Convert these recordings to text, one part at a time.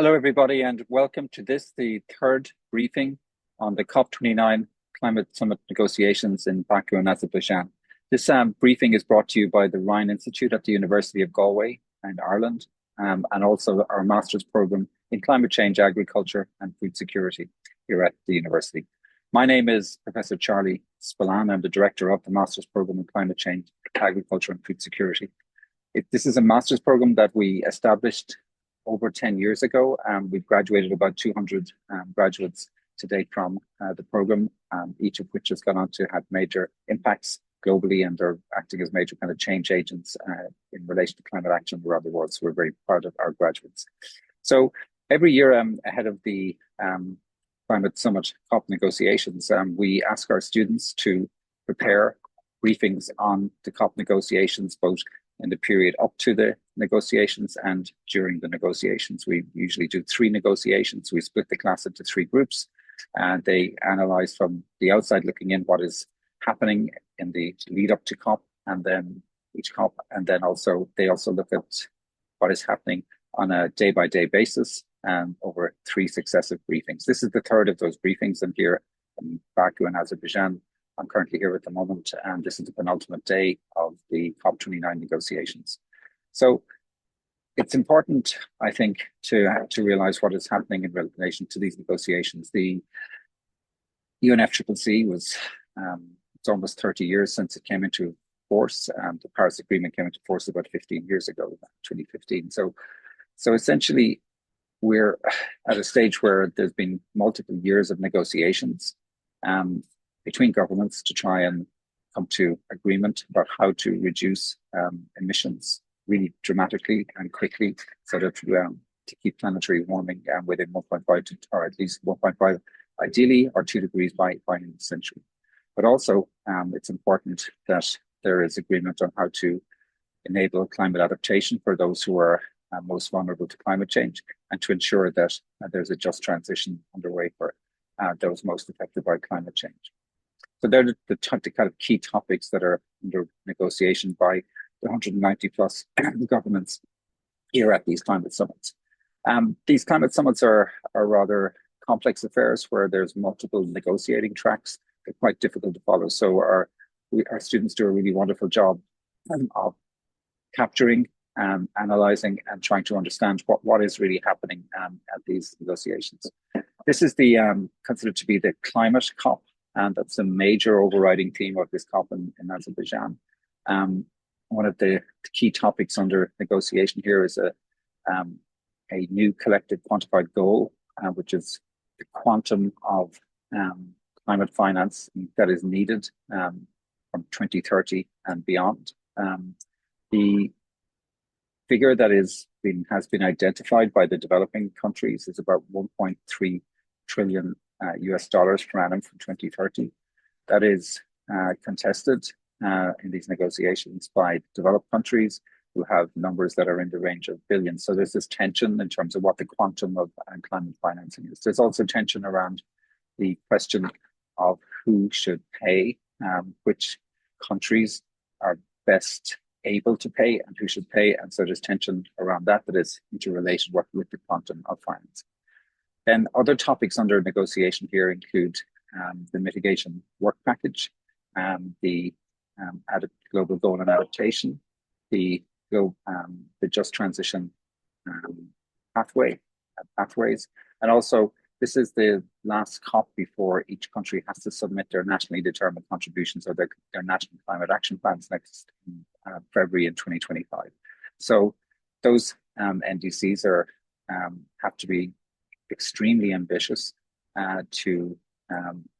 Hello, everybody, and welcome to the third briefing on the COP29 Climate Summit negotiations in Baku and Azerbaijan. This briefing is brought to you by the Rhine Institute at the University of Galway in Ireland, and also our master's program in climate change, agriculture and food security here at the university. My name is Professor Charlie Spillane. I'm the director of the master's program in climate change, agriculture and food security. This is a master's program that we established over 10 years ago. We've graduated about 200 graduates to date from the program, each of which has gone on to have major impacts globally and are acting as major kind of change agents in relation to climate action around the world. So we're very proud of our graduates. So every year ahead of the Climate Summit COP negotiations, we ask our students to prepare briefings on the COP negotiations, both in the period up to the negotiations and during the negotiations. We usually do 3 negotiations. We split the class into 3 groups, and they analyze from the outside looking in what is happening in the lead up to COP and then each COP, and then they also look at what is happening on a day-by-day basis over 3 successive briefings. This is the third of those briefings, and here in Baku and Azerbaijan, I'm currently here at the moment, and this is the penultimate day of the COP29 negotiations. So it's important, I think, to realize what is happening in relation to these negotiations. The UNFCCC was, it's almost 30 years since it came into force. The Paris Agreement came into force about 15 years ago, 2015. So essentially, we're at a stage where there's been multiple years of negotiations between governments to try and come to agreement about how to reduce emissions really dramatically and quickly, so that to keep planetary warming within 1.5 to, or at least 1.5 ideally, or 2 degrees by the end of the century. But also, it's important that there is agreement on how to enable climate adaptation for those who are most vulnerable to climate change, and to ensure that there's a just transition underway for those most affected by climate change. So they're the kind of key topics that are under negotiation by the 190 plus governments here at these climate summits. These climate summits are rather complex affairs where there's multiple negotiating tracks. They're quite difficult to follow. So our students do a really wonderful job of capturing, analyzing, and trying to understand what is really happening at these negotiations. This is considered to be the climate COP, and that's a major overriding theme of this COP in Azerbaijan. One of the key topics under negotiation here is a new collective quantified goal, which is the quantum of climate finance that is needed from 2030 and beyond. The figure that has been identified by the developing countries is about 1.3 trillion US dollars per annum from 2030. That is contested in these negotiations by developed countries who have numbers that are in the range of billions. So there's this tension in terms of what the quantum of climate financing is. There's also tension around the question of who should pay, which countries are best able to pay and who should pay. And so there's tension around that is interrelated with the quantum of finance. Then other topics under negotiation here include the mitigation work package, the global goal and adaptation, the just transition pathways, and also this is the last COP before each country has to submit their nationally determined contributions or their national climate action plans next February in 2025. So those NDCs have to be extremely ambitious to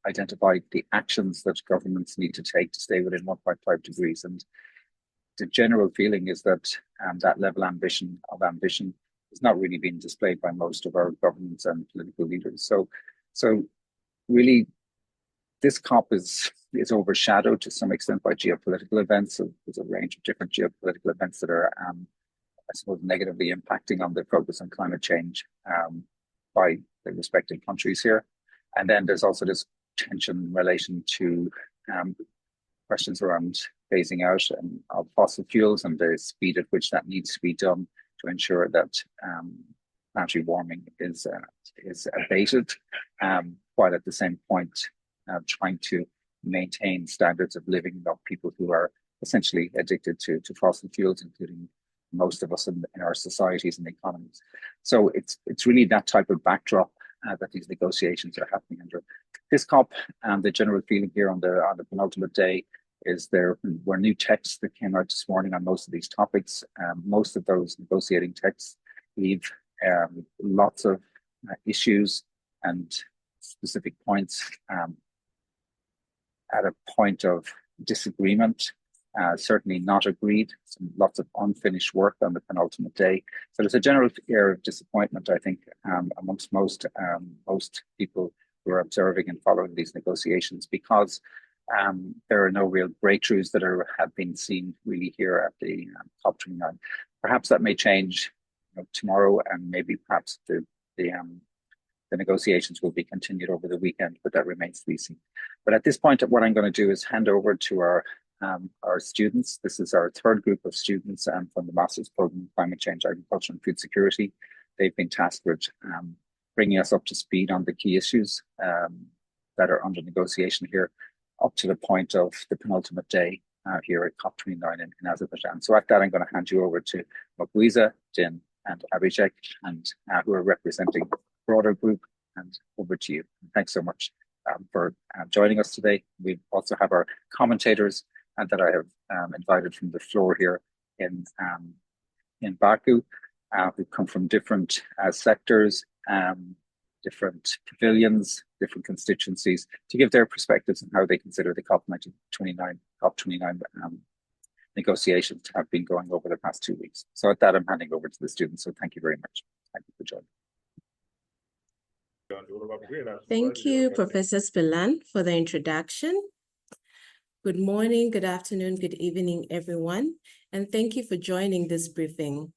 identify the actions that governments need to take to stay within 1.5 degrees. And the general feeling is that that level of ambition is not really being displayed by most of our governments and political leaders. So really, this COP is overshadowed to some extent by geopolitical events. So there's a range of different geopolitical events that are, I suppose, negatively impacting on the progress on climate change by the respective countries here. And then there's also this tension in relation to questions around phasing out of fossil fuels and the speed at which that needs to be done to ensure that planetary warming is abated, while at the same point trying to maintain standards of living of people who are essentially addicted to fossil fuels, including most of us in our societies and economies. So it's really that type of backdrop that these negotiations are happening under. This COP, the general feeling here on the penultimate day is there were new texts that came out this morning on most of these topics. Most of those negotiating texts leave lots of issues and specific points at a point of disagreement, certainly not agreed, lots of unfinished work on the penultimate day. So there's a general air of disappointment, I think, amongst most people who are observing and following these negotiations, because there are no real breakthroughs that have been seen really here at the COP29. Perhaps that may change tomorrow, and maybe perhaps the negotiations will be continued over the weekend, but that remains to be seen. But at this point, what I'm going to do is hand over to our students. This is our third group of students from the Master's Program in Climate Change, Agriculture and Food Security. They've been tasked with bringing us up to speed on the key issues that are under negotiation here, up to the point of the penultimate day here at COP29 in Azerbaijan. So at that, I'm going to hand you over to Mokuiza, Din, and Abhishek, and who are representing the broader group, and over to you. And thanks so much for joining us today. We also have our commentators that I have invited from the floor here in Baku, who come from different sectors, different pavilions, different constituencies, to give their perspectives on how they consider the COP29 negotiations to have been going over the past 2 weeks. So at that, I'm handing over to the students. So thank you very much. Thank you for joining. Thank you, Professor Spillane, for the introduction. Good morning, good afternoon, good evening, everyone, and thank you for joining this briefing.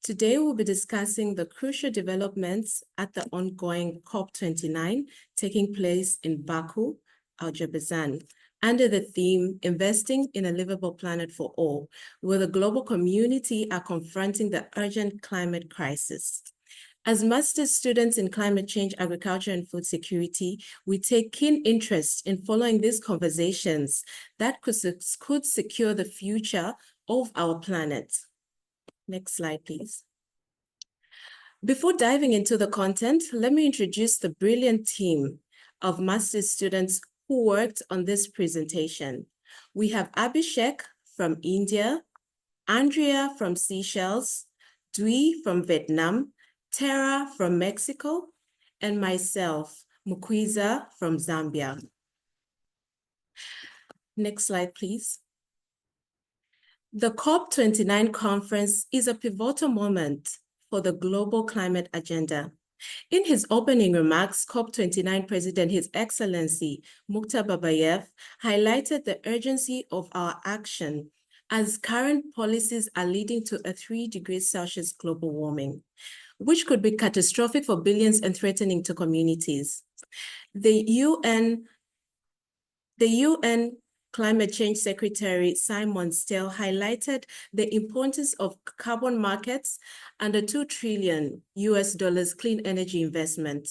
Today, we'll be discussing the crucial developments at the ongoing COP29 taking place in Baku, Azerbaijan, under the theme, Investing in a Livable Planet for All, where the global community are confronting the urgent climate crisis. As master's students in climate change, agriculture, and food security, we take keen interest in following these conversations that could secure the future of our planet. Next slide, please. Before diving into the content, let me introduce the brilliant team of master's students who worked on this presentation. We have Abhishek from India, Andrea from Seychelles, Dwi from Vietnam, Tara from Mexico, and myself, Mokuiza from Zambia. Next slide, please. The COP29 conference is a pivotal moment for the global climate agenda. In his opening remarks, COP29 President, His Excellency Mukhtar Babayev, highlighted the urgency of our action as current policies are leading to a 3 degrees Celsius global warming, which could be catastrophic for billions and threatening to communities. The UN Climate Change Secretary Simon Still highlighted the importance of carbon markets and the $2 trillion clean energy investment.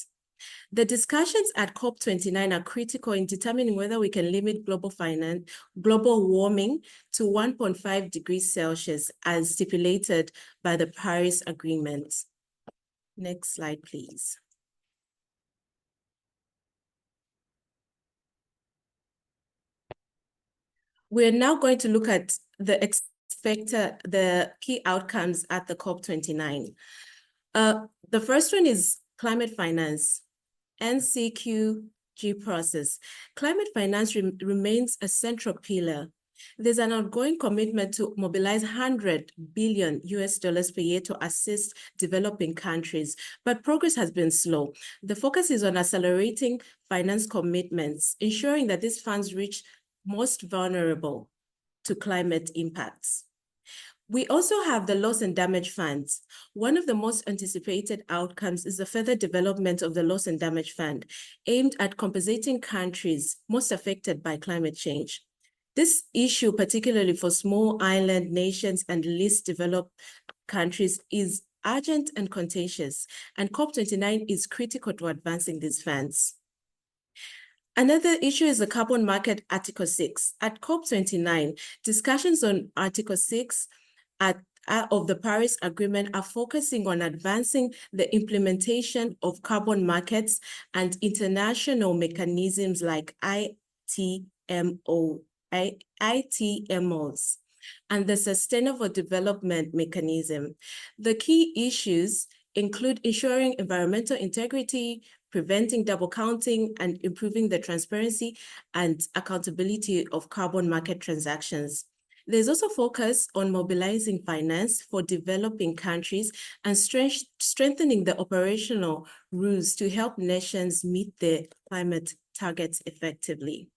The discussions at COP29 are critical in determining whether we can limit global warming to 1.5 degrees Celsius as stipulated by the Paris Agreement. Next slide, please. We're now going to look at the key outcomes at the COP29. The first one is climate finance, NCCCAFS process. Climate finance remains a central pillar. There's an ongoing commitment to mobilize $100 billion per year to assist developing countries, but progress has been slow. The focus is on accelerating finance commitments, ensuring that these funds reach most vulnerable to climate impacts. We also have the loss and damage funds. One of the most anticipated outcomes is the further development of the loss and damage fund, aimed at compensating countries most affected by climate change. This issue, particularly for small island nations and least developed countries, is urgent and contagious, and COP29 is critical to advancing these funds. Another issue is the carbon market Article 6. At COP29, discussions on Article 6 of the Paris Agreement are focusing on advancing the implementation of carbon markets and international mechanisms like ITMOs and the Sustainable Development Mechanism. The key issues include ensuring environmental integrity, preventing double counting, and improving the transparency and accountability of carbon market transactions. There's also focus on mobilizing finance for developing countries and strengthening the operational rules to help nations meet their climate targets effectively.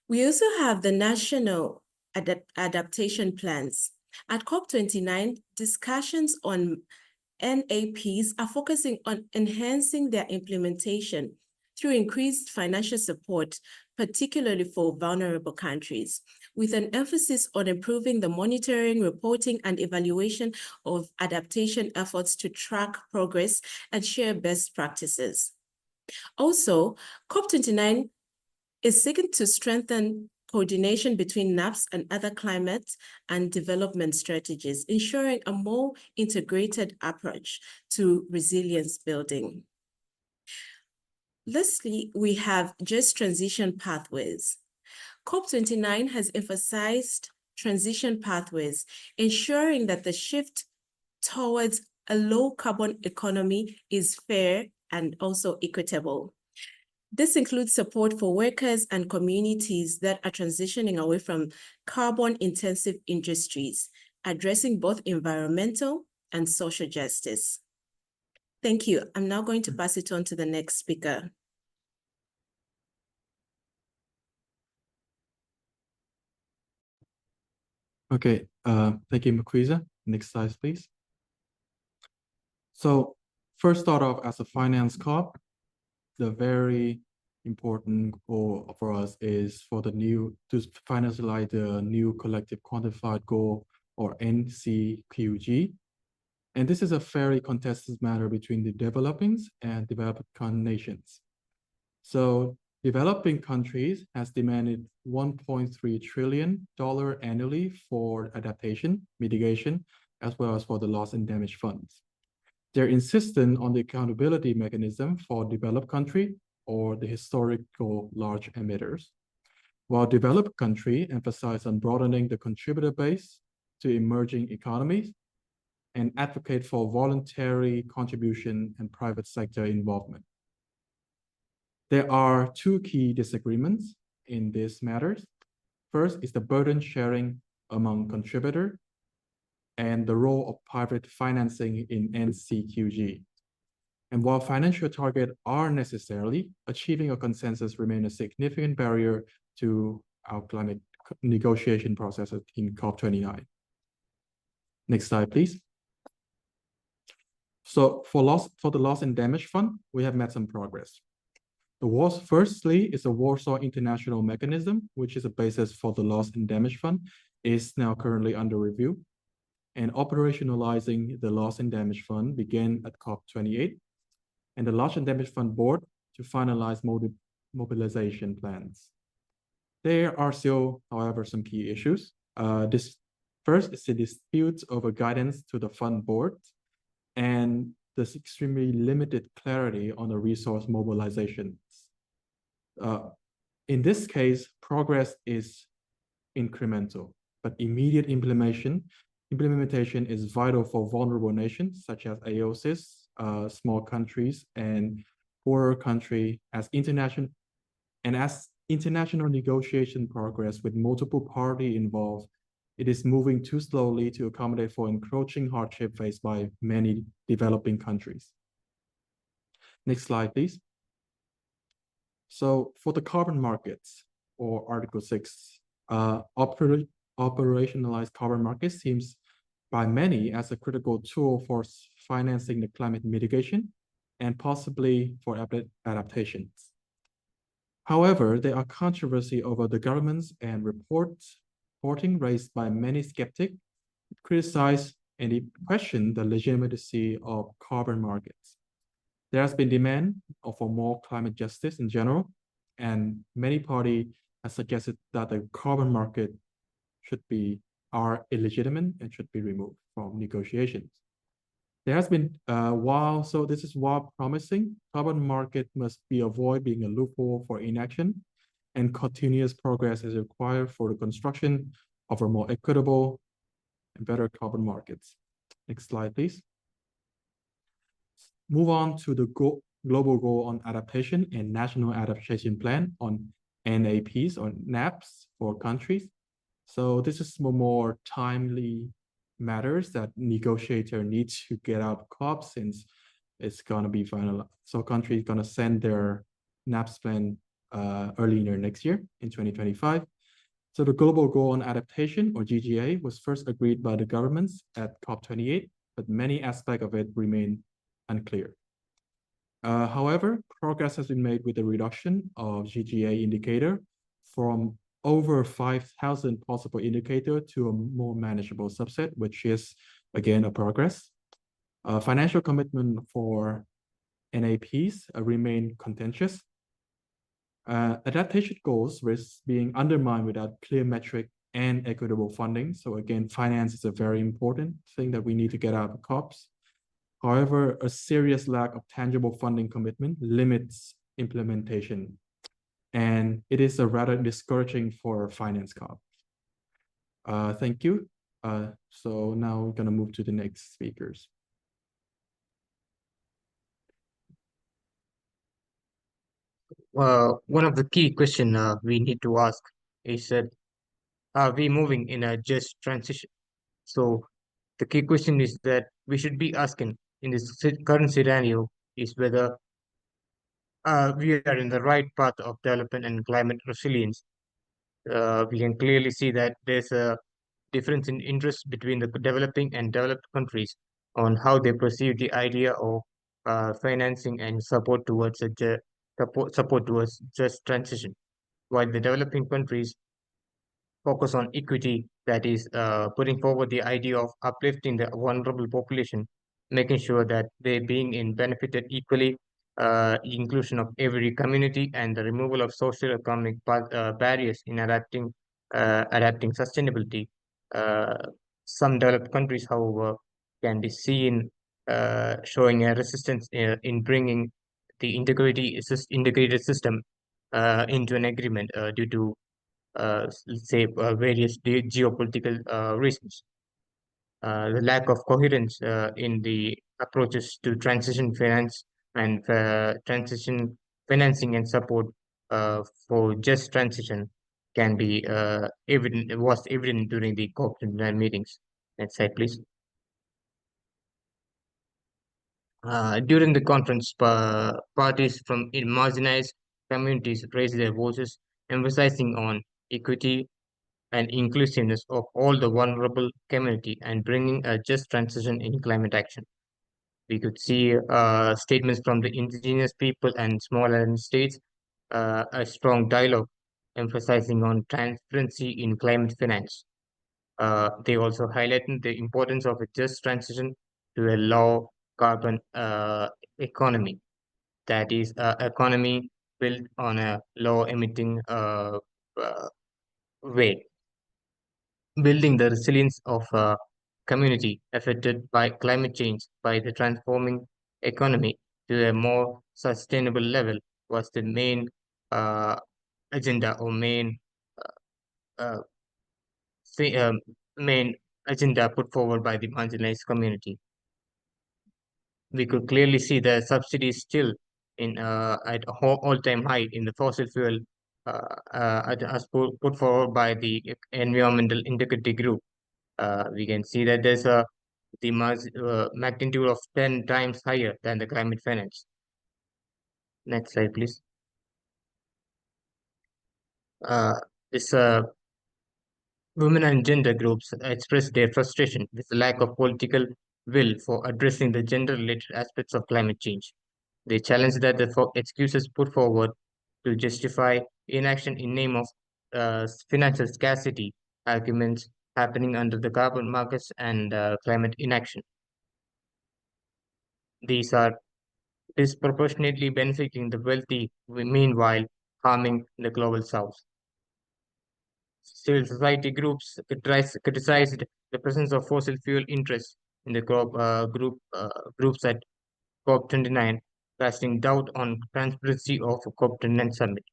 We also have the national adaptation plans. At COP29, discussions on NAPs are focusing on enhancing their implementation through increased financial support, particularly for vulnerable countries, with an emphasis on improving the monitoring, reporting, and evaluation of adaptation efforts to track progress and share best practices. Also, COP29 is seeking to strengthen coordination between NAPs and other climate and development strategies, ensuring a more integrated approach to resilience building. Lastly, we have just transition pathways. COP29 has emphasized transition pathways, ensuring that the shift towards a low carbon economy is fair and also equitable. This includes support for workers and communities that are transitioning away from carbon-intensive industries, addressing both environmental and social justice. Thank you. I'm now going to pass it on to the next speaker. Okay, thank you, Makwisa. Next slide, please. So first start off as a finance COP, the very important goal for us is for the new, to finalize the new collective quantified goal, or NCQG. And this is a very contested matter between the developing and developed nations. So developing countries has demanded $1.3 trillion annually for adaptation, mitigation, as well as for the loss and damage funds. They're insistent on the accountability mechanism for developed country or the historical large emitters, while developed country emphasize on broadening the contributor base to emerging economies and advocate for voluntary contribution and private sector involvement. There are two key disagreements in these matters. First is the burden sharing among contributors and the role of private financing in NCQG. And while financial targets are necessary, achieving a consensus remains a significant barrier to our climate negotiation process in COP29. Next slide, please. So for the loss and damage fund, we have made some progress. Firstly, is the Warsaw International Mechanism, which is a basis for the loss and damage fund, is now currently under review. And operationalizing the loss and damage fund began at COP28, and the loss and damage fund board to finalize mobilization plans. There are still, however, some key issues. This first is the dispute over guidance to the fund board, and there's extremely limited clarity on the resource mobilizations. In this case, progress is incremental, but immediate implementation is vital for vulnerable nations such as AOSIS, small countries, and poorer countries as international negotiation progress with multiple parties involved. It is moving too slowly to accommodate for encroaching hardship faced by many developing countries. Next slide, please. So for the carbon markets, or Article 6, operationalized carbon market seems by many as a critical tool for financing the climate mitigation and possibly for adaptations. However, there are controversy over the governments and reporting raised by many skeptics, criticize and it questioned the legitimacy of carbon markets. There has been demand for more climate justice in general, and many parties have suggested that the carbon market are illegitimate and should be removed from negotiations. There has been, this is while promising, carbon market must be avoid being a loophole for inaction, and continuous progress is required for the construction of a more equitable and better carbon markets. Next slide, please. Move on to the Global Goal on Adaptation and National Adaptation Plan on NAPs or NAPs for countries. So this is more timely matters that negotiator needs to get out of COP since it's going to be final. So countries going to send their NAPs plan early next year in 2025. So the Global Goal on Adaptation or GGA was first agreed by the governments at COP28, but many aspects of it remain unclear. However, progress has been made with the reduction of GGA indicator from over 5,000 possible indicators to a more manageable subset, which is, again, a progress. Financial commitment for NAPs remain contentious. Adaptation goals risk being undermined without clear metric and equitable funding. So again, finance is a very important thing that we need to get out of COPs. However, a serious lack of tangible funding commitment limits implementation, and it is a rather discouraging for finance COP. Thank you. So now we're going to move to the next speakers. One of the key questions we need to ask is that, are we moving in a just transition? So the key question is that we should be asking in this current scenario is whether we are in the right path of development and climate resilience. We can clearly see that there's a difference in interest between the developing and developed countries on how they perceive the idea of financing and support towards just transition, while the developing countries focus on equity, that is putting forward the idea of uplifting the vulnerable population, making sure that they're being benefited equally, inclusion of every community, and the removal of social economic barriers in adapting sustainability. Some developed countries, however, can be seen showing a resistance in bringing the integrated system into an agreement due to let's say various geopolitical reasons. The lack of coherence in the approaches to transition finance and transition financing and support for just transition can be was evident during the COP29 meetings. Next slide, please. During the conference, parties from marginalized communities raised their voices, emphasizing on equity and inclusiveness of all the vulnerable community and bringing a just transition in climate action. We could see statements from the indigenous people and small island states, a strong dialogue emphasizing on transparency in climate finance. They also highlighted the importance of a just transition to a low carbon economy, that is, economy built on a low emitting way, building the resilience of a community affected by climate change by the transforming economy to a more sustainable level was the main agenda or main main agenda put forward by the marginalized community. We could clearly see the subsidies still in at all-time high in the fossil fuel as put forward by the environmental integrity group. We can see that there's the magnitude of 10 times higher than the climate finance. Next slide, please. This women and gender groups expressed their frustration with the lack of political will for addressing the gender-related aspects of climate change. They challenged that the excuses put forward to justify inaction in name of financial scarcity arguments happening under the carbon markets and climate inaction. These are disproportionately benefiting the wealthy, meanwhile harming the global south. Civil society groups criticized the presence of fossil fuel interests in the groups at COP29, casting doubt on transparency of COP29 summit.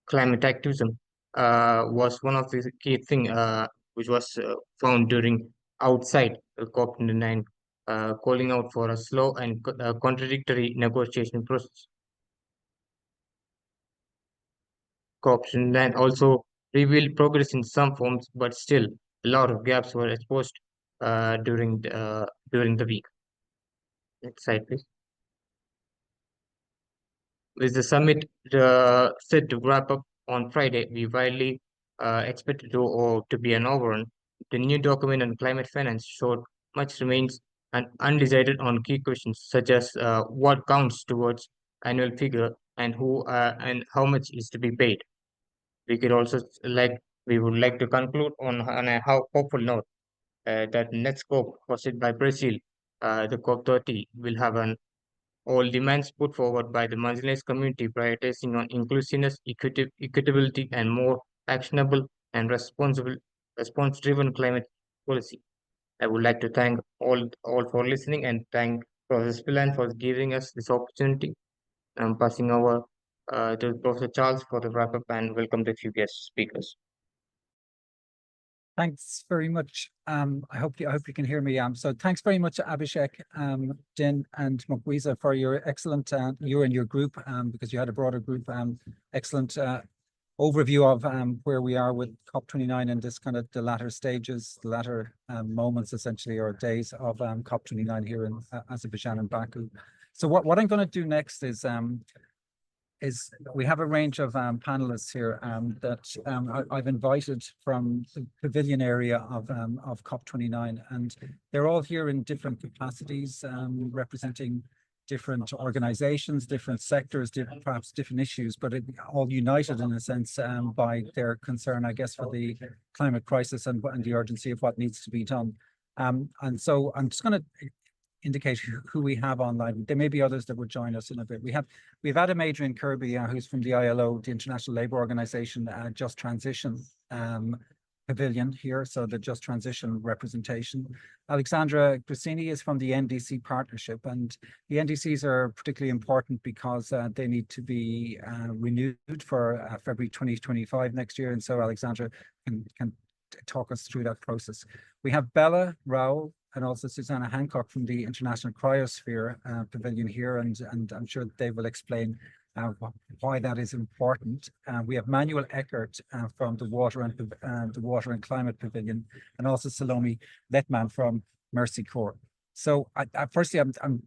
Climate activism was one of the key things which was found during outside the COP29, calling out for a slow and contradictory negotiation process. COP29 also revealed progress in some forms, but still a lot of gaps were exposed during the week. Next slide, please. With the summit set to wrap up on Friday, we widely expected to be an overrun. The new document on climate finance showed much remains undecided on key questions such as what counts towards annual figure and who and how much is to be paid. We would like to conclude on a hopeful note that next COP hosted by Brazil, the COP30, will have an all demands put forward by the marginalized community prioritizing on inclusiveness, equitability, and more actionable and response-driven climate policy. I would like to thank all for listening and thank Professor Spillane for giving us this opportunity. I'm passing over to Professor Charles for the wrap-up and welcome the few guest speakers. Thanks very much. I hope you can hear me. So thanks very much, Abhishek, Din, and Mokwiza for your excellent, you and your group, because you had a broader group, excellent overview of where we are with COP29 and this kind of the latter stages, the latter moments essentially, or days of COP29 here in Azerbaijan and Baku. So what I'm going to do next is we have a range of panelists here that I've invited from the pavilion area of COP29, and they're all here in different capacities, representing different organizations, different sectors, perhaps different issues, but all united in a sense by their concern, I guess, for the climate crisis and the urgency of what needs to be done. And so I'm just going to indicate who we have online. There may be others that would join us in a bit. We've Adam Adrian Kirby, who's from the ILO, the International Labour Organization, Just Transition Pavilion here, so the Just Transition representation. Alexandre Grassigny is from the NDC Partnership, and the NDCs are particularly important because they need to be renewed for February 2025 next year, and so Alexandre can talk us through that process. We have Bella Rao and also Susana Hancock from the International Cryosphere Pavilion here, and I'm sure they will explain why that is important. We have Manuel Eckert from the Water and Climate Pavilion, and also Salomé Lehtman from Mercy Corps. So firstly, I'm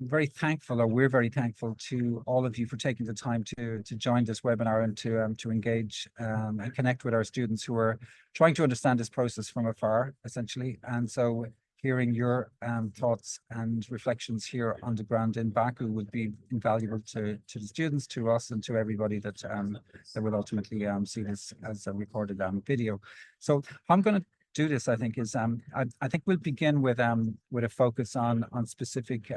very thankful, or we're very thankful to all of you for taking the time to join this webinar and to engage and connect with our students who are trying to understand this process from afar, essentially. And so hearing your thoughts and reflections here on the ground in Baku would be invaluable to the students, to us, and to everybody that will ultimately see this as a recorded video. So I'm going to do this, I think, is I think we'll begin with a focus on specific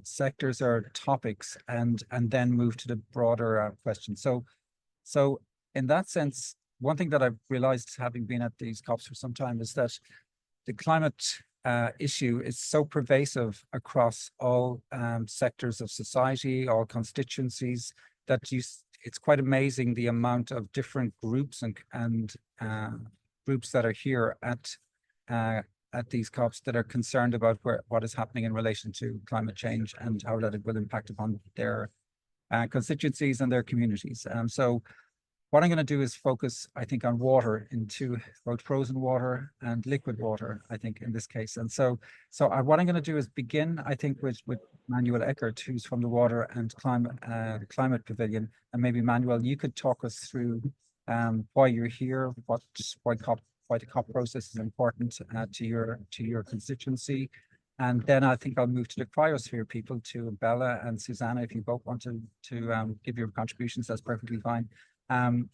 sectors or topics, and then move to the broader question. So in that sense, one thing that I've realized, having been at these COPs for some time, is that the climate issue is so pervasive across all sectors of society, all constituencies, that it's quite amazing the amount of different groups and groups that are here at these COPs that are concerned about what is happening in relation to climate change and how that it will impact upon their constituencies and their communities. So what I'm going to do is focus, I think, on water, into both frozen water and liquid water, I think, in this case. And so what I'm going to do is begin, I think, with Manuel Eckert, who's from the Water and Climate Pavilion. And maybe, Manuel, you could talk us through why you're here, why the COP process is important to your constituency. And then I think I'll move to the cryosphere people, to Bella and Susana. If you both want to give your contributions, that's perfectly fine. and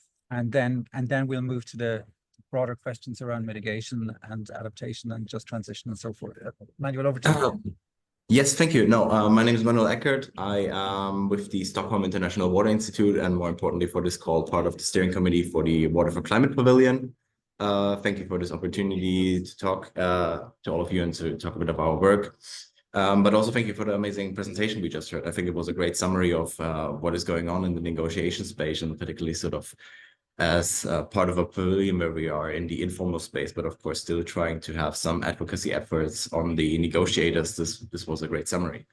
then we'll move to the broader questions around mitigation and adaptation and just transition and so forth. Manuel, over to you. Yes, thank you. No, my name is Manuel Eckert. I am with the Stockholm International Water Institute, and more importantly for this call, part of the steering committee for the Water for Climate Pavilion. Thank you for this opportunity to talk to all of you and to talk a bit about our work. But also thank you for the amazing presentation we just heard. I think it was a great summary of what is going on in the negotiation space, and particularly sort of as part of a pavilion where we are in the informal space, but of course still trying to have some advocacy efforts on the negotiators. This was a great summary.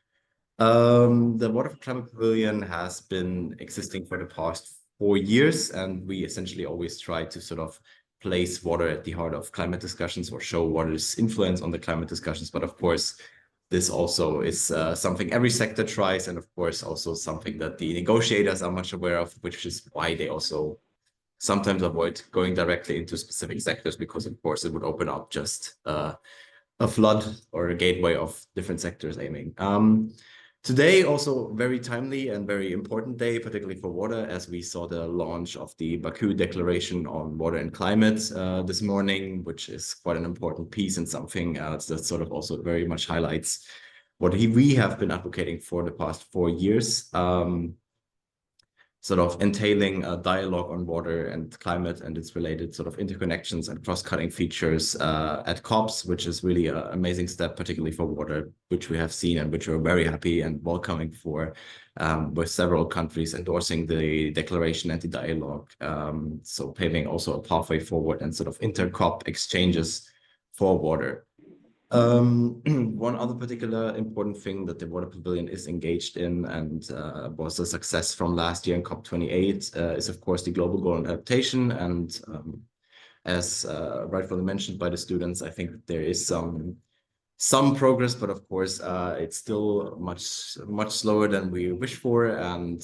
The Water for Climate Pavilion has been existing for the past 4 years, and we essentially always try to sort of place water at the heart of climate discussions or show water's influence on the climate discussions. But of course, this also is something every sector tries, and of course also something that the negotiators are much aware of, which is why they also sometimes avoid going directly into specific sectors, because of course it would open up just a flood or a gateway of different sectors aiming. Today also very timely and very important day, particularly for water, as we saw the launch of the Baku Declaration on Water and Climate this morning, which is quite an important piece and something that sort of also very much highlights what we have been advocating for the past 4 years. Sort of entailing a dialogue on water and climate and its related sort of interconnections and cross-cutting features at COPs, which is really an amazing step, particularly for water, which we have seen and which we're very happy and welcoming for, with several countries endorsing the declaration and the dialogue. So paving also a pathway forward and sort of inter-COP exchanges for water. One other particular important thing that the Water Pavilion is engaged in and was a success from last year in COP28 is of course the global goal on adaptation. And as rightfully mentioned by the students, I think there is some progress, but of course it's still much slower than we wish for. And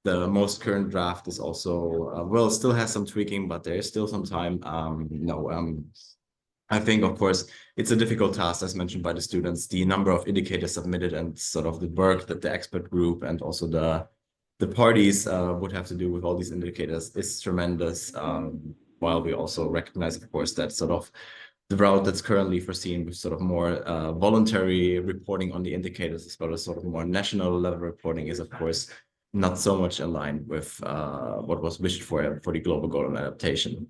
the most current draft is also well, still has some tweaking, but there is still some time. I think, of course, it's a difficult task, as mentioned by the students. The number of indicators submitted and sort of the work that the expert group and also the parties would have to do with all these indicators is tremendous. While we also recognize, of course, that sort of the route that's currently foreseen with sort of more voluntary reporting on the indicators, as well as sort of more national level reporting, is, of course, not so much aligned with what was wished for the global goal on adaptation.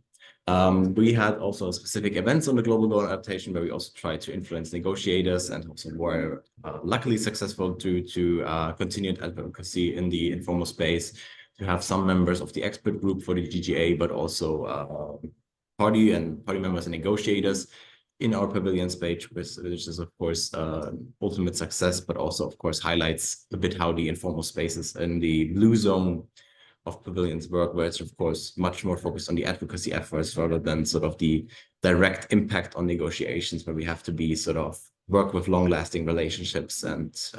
We had also specific events on the global goal adaptation where we also tried to influence negotiators and also were luckily successful due to continued advocacy in the informal space, to have some members of the expert group for the GGA, but also party members and negotiators in our pavilion space, which is of course ultimate success, but also of course highlights a bit how the informal spaces in the blue zone of pavilions work, where it's of course much more focused on the advocacy efforts rather than sort of the direct impact on negotiations, where we have to be sort of work with long-lasting relationships and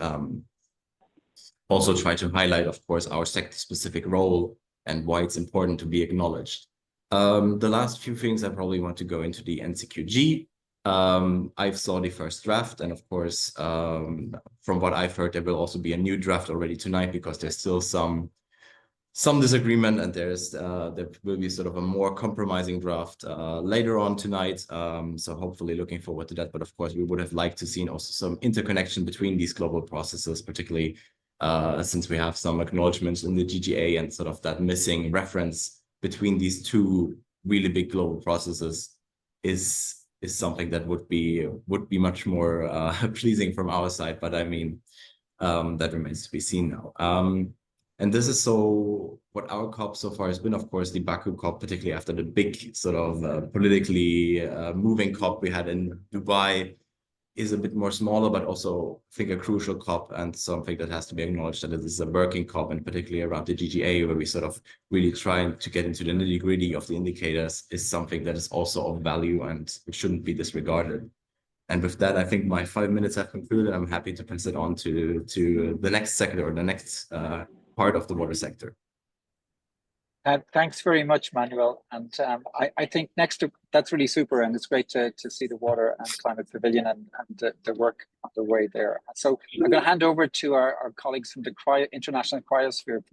also try to highlight, of course, our sector-specific role and why it's important to be acknowledged. The last few things I probably want to go into the NCQG. I've saw the first draft, and of course, from what I've heard, there will also be a new draft already tonight, because there's still some disagreement, and there will be sort of a more compromising draft later on tonight. So hopefully looking forward to that. But of course, we would have liked to see also some interconnection between these global processes, particularly since we have some acknowledgements in the GGA, and sort of that missing reference between these two really big global processes is something that would be much more pleasing from our side. But I mean, that remains to be seen now. And this is so what our COP so far has been. Of course, the Baku COP, particularly after the big sort of politically moving COP we had in Dubai, is a bit more smaller, but also I think a crucial COP, and something that has to be acknowledged, that it is a working COP, and particularly around the GGA, where we sort of really trying to get into the nitty-gritty of the indicators, is something that is also of value and it shouldn't be disregarded. And with that, I think my 5 minutes have concluded. I'm happy to pass it on to the next sector, or the next part of the water sector. Thanks very much, Manuel. And I think that's really super, and it's great to see the Water and Climate Pavilion and the work underway there. So I'm going to hand over to our colleagues from the International Cryosphere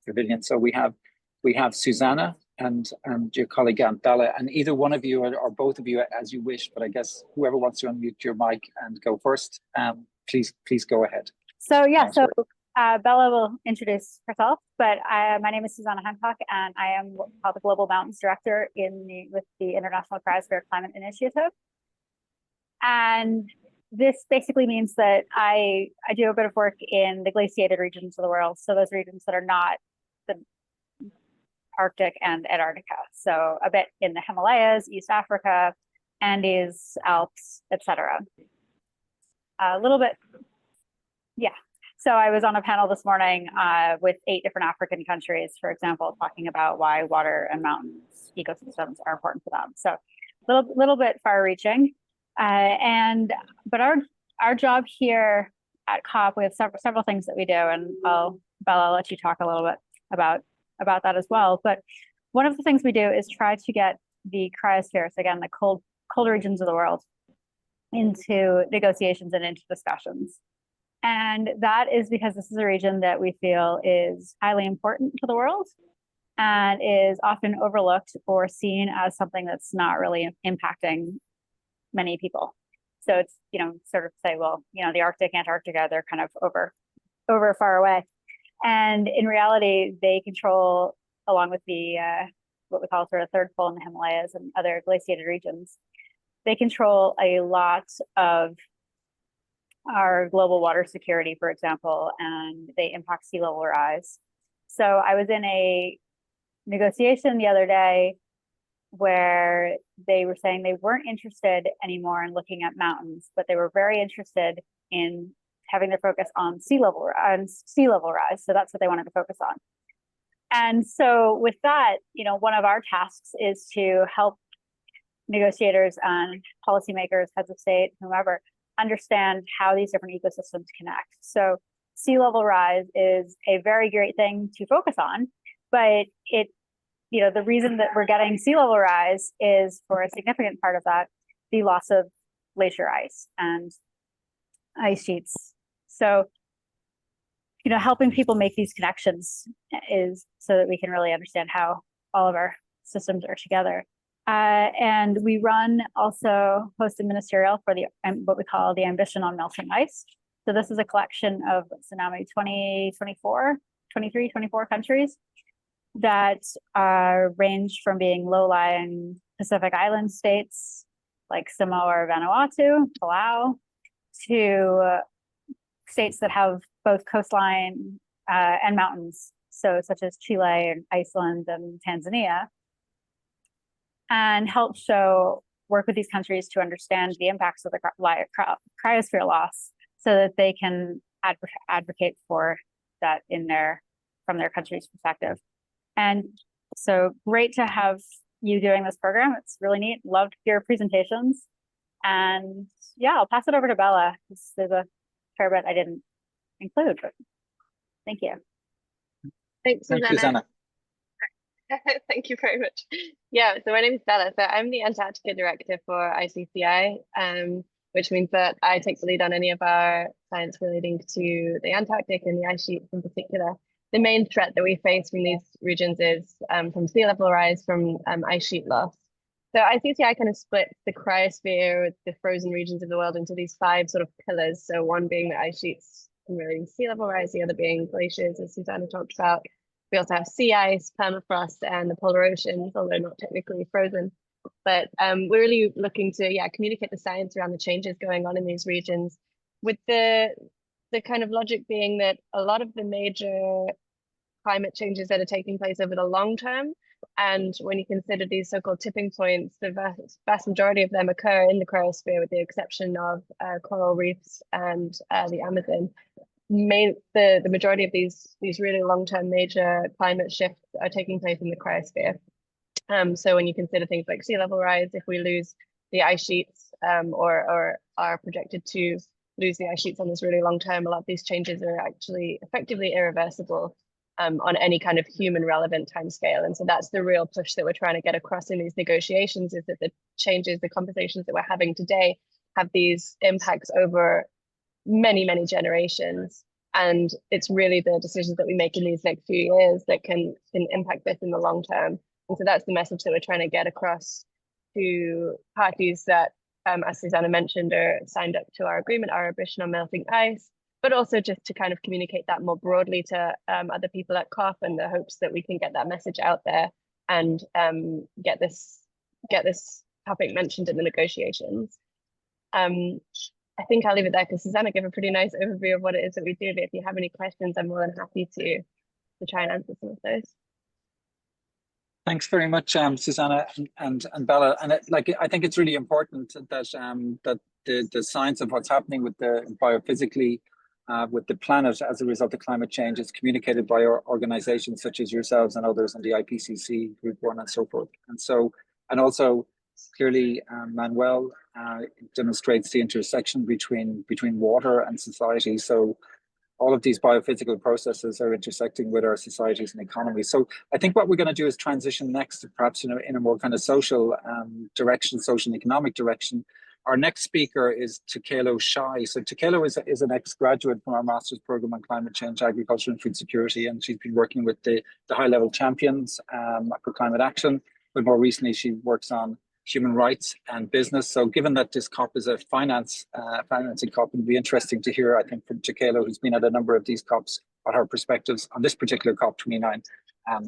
Pavilion. So we have we have Susana and your colleague Aunt Bella, and either one of you or both of you as you wish, but I guess whoever wants to unmute your mic and go first, please go ahead. So yeah, so Bella will introduce herself, but my name is Susana Hancock, and I am the Global Mountains Director with the International Cryosphere Climate Initiative. And this basically means that I do a bit of work in the glaciated regions of the world, so those regions that are not the Arctic and Antarctica. So a bit in the Himalayas, East Africa, Andes, Alps, etc. A little bit, yeah. So I was on a panel this morning with 8 different African countries, for example, talking about why water and mountains ecosystems are important for them. So a little bit far-reaching. But our job here at COP, we have several things that we do, and Bella, I'll let you talk a little bit about that as well. But one of the things we do is try to get the cryospheres, again, the colder regions of the world, into negotiations and into discussions. And that is because this is a region that we feel is highly important to the world and is often overlooked or seen as something that's not really impacting many people. So it's, sort of say, well, the Arctic, Antarctica, they're kind of over far away. And in reality, they control, along with the, what we call sort of third pole in the Himalayas and other glaciated regions, they control a lot of our global water security, for example, and they impact sea level rise. So I was in a negotiation the other day where they were saying they weren't interested anymore in looking at mountains, but they were very interested in having their focus on sea level rise. So that's what they wanted to focus on. And so with that, one of our tasks is to help negotiators and policymakers, heads of state, whomever, understand how these different ecosystems connect. So sea level rise is a very great thing to focus on, but the reason that we're getting sea level rise is, for a significant part of that, the loss of glacier ice and ice sheets. So, helping people make these connections is so that we can really understand how all of our systems are together. And we also host a ministerial for what we call the Ambition on Melting Ice. So this is a collection of tsunami 24 countries that range from being low-lying Pacific Island states like Samoa or Vanuatu, Palau, to states that have both coastline and mountains, so such as Chile and Iceland and Tanzania, and help work with these countries to understand the impacts of the cryosphere loss so that they can advocate for that from their country's perspective. And so great to have you doing this program. It's really neat. Loved your presentations. And yeah, I'll pass it over to Bella, because there's a fair bit I didn't include, but thank you. Thanks, Susanna. Thank you very much. Yeah, so my name is Bella. So I'm the Antarctica Director for ICCI, which means that I take the lead on any of our science relating to the Antarctic and the ice sheets in particular. The main threat that we face from these regions is from sea level rise, from ice sheet loss. So ICCI kind of splits the cryosphere, the frozen regions of the world, into these 5 sort of pillars. So one being the ice sheets and relating to sea level rise, the other being glaciers, as Susana talked about. We also have sea ice, permafrost, and the polar oceans, although not technically frozen. But we're really looking to communicate the science around the changes going on in these regions, with the kind of logic being that a lot of the major climate changes that are taking place over the long term, and when you consider these so-called tipping points, the vast majority of them occur in the cryosphere, with the exception of coral reefs and the Amazon. The majority of these really long-term major climate shifts are taking place in the cryosphere. So when you consider things like sea level rise, if we lose the ice sheets or are projected to lose the ice sheets on this really long term, a lot of these changes are actually effectively irreversible on any kind of human relevant timescale. And so that's the real push that we're trying to get across in these negotiations, is that the changes, the conversations that we're having today have these impacts over many, many generations. And it's really the decisions that we make in these next few years that can impact this in the long term. And so that's the message that we're trying to get across to parties that, as Susana mentioned, are signed up to our agreement, our ambition on melting ice, but also just to kind of communicate that more broadly to other people at COP, and the hopes that we can get that message out there and get this topic mentioned in the negotiations. I think I'll leave it there because Susana gave a pretty nice overview of what it is that we do. But if you have any questions, I'm more than happy to try and answer some of those. Thanks very much, Susana and Bella. And I think it's really important that that the science of what's happening with the biophysically with the planet as a result of climate change is communicated by organizations such as yourselves and others in the IPCC, Group 1 and so forth. And also clearly Manuel demonstrates the intersection between water and society. So all of these biophysical processes are intersecting with our societies and economies. So I think what we're going to do is transition next to perhaps in a more kind of social direction, social and economic direction. Our next speaker is Tokelo Shai. So Tokelo is an ex-graduate from our master's program on climate change, agriculture and food security, and she's been working with the high-level champions for climate action. But more recently, she works on human rights and business. So given that this COP is a financing COP, it'll be interesting to hear, I think, from Tokelo, who's been at a number of these COPs, what her perspectives on this particular COP29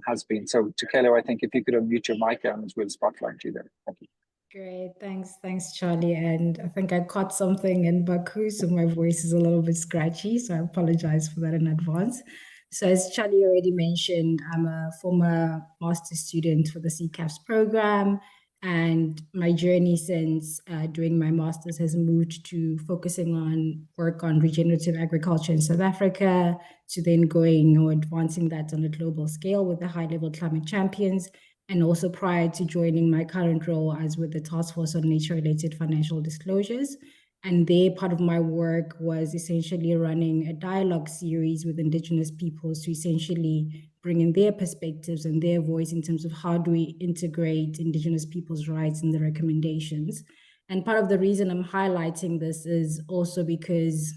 has been. So Tokelo, I think if you could unmute your mic and we'll spotlight you there. Thank you. Great, thanks, Charlie. And I think I caught something in Baku, so my voice is a little bit scratchy, so I apologize for that in advance. So as Charlie already mentioned, I'm a former master's student for the CCAFS program, and my journey since doing my master's has moved to focusing on work on regenerative agriculture in South Africa, to then going or advancing that on a global scale with the high-level climate champions. And also prior to joining my current role, I was with the Task Force on Nature-Related Financial Disclosures. And there, part of my work was essentially running a dialogue series with Indigenous peoples to essentially bring in their perspectives and their voice in terms of how do we integrate Indigenous peoples' rights in the recommendations. And part of the reason I'm highlighting this is also because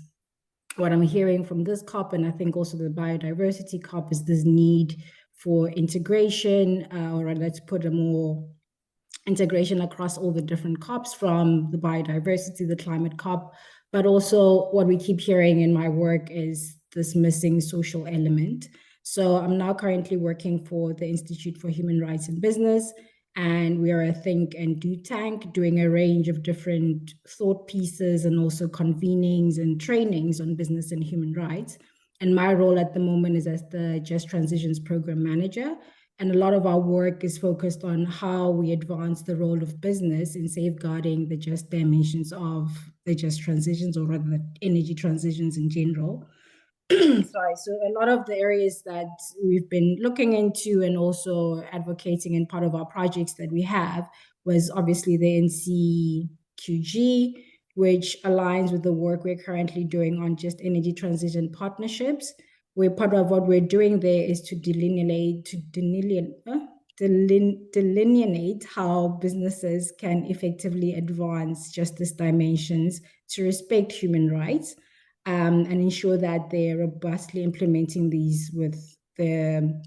what I'm hearing from this COP, and I think also the biodiversity COP, is this need for integration, or let's put a more integration across all the different COPs, from the biodiversity, the climate COP, but also what we keep hearing in my work is this missing social element. So I'm now currently working for the Institute for Human Rights and Business, and we are a think and do tank doing a range of different thought pieces and also convenings and trainings on business and human rights. And my role at the moment is as the Just Transitions Program Manager. And a lot of our work is focused on how we advance the role of business in safeguarding the just dimensions of the just transitions, or rather the energy transitions in general. Sorry, so a lot of the areas that we've been looking into and also advocating in part of our projects that we have was obviously the NCCCAFS, which aligns with the work we're currently doing on just energy transition partnerships, where part of what we're doing there is to delineate how businesses can effectively advance justice dimensions to respect human rights, and ensure that they're robustly implementing these with the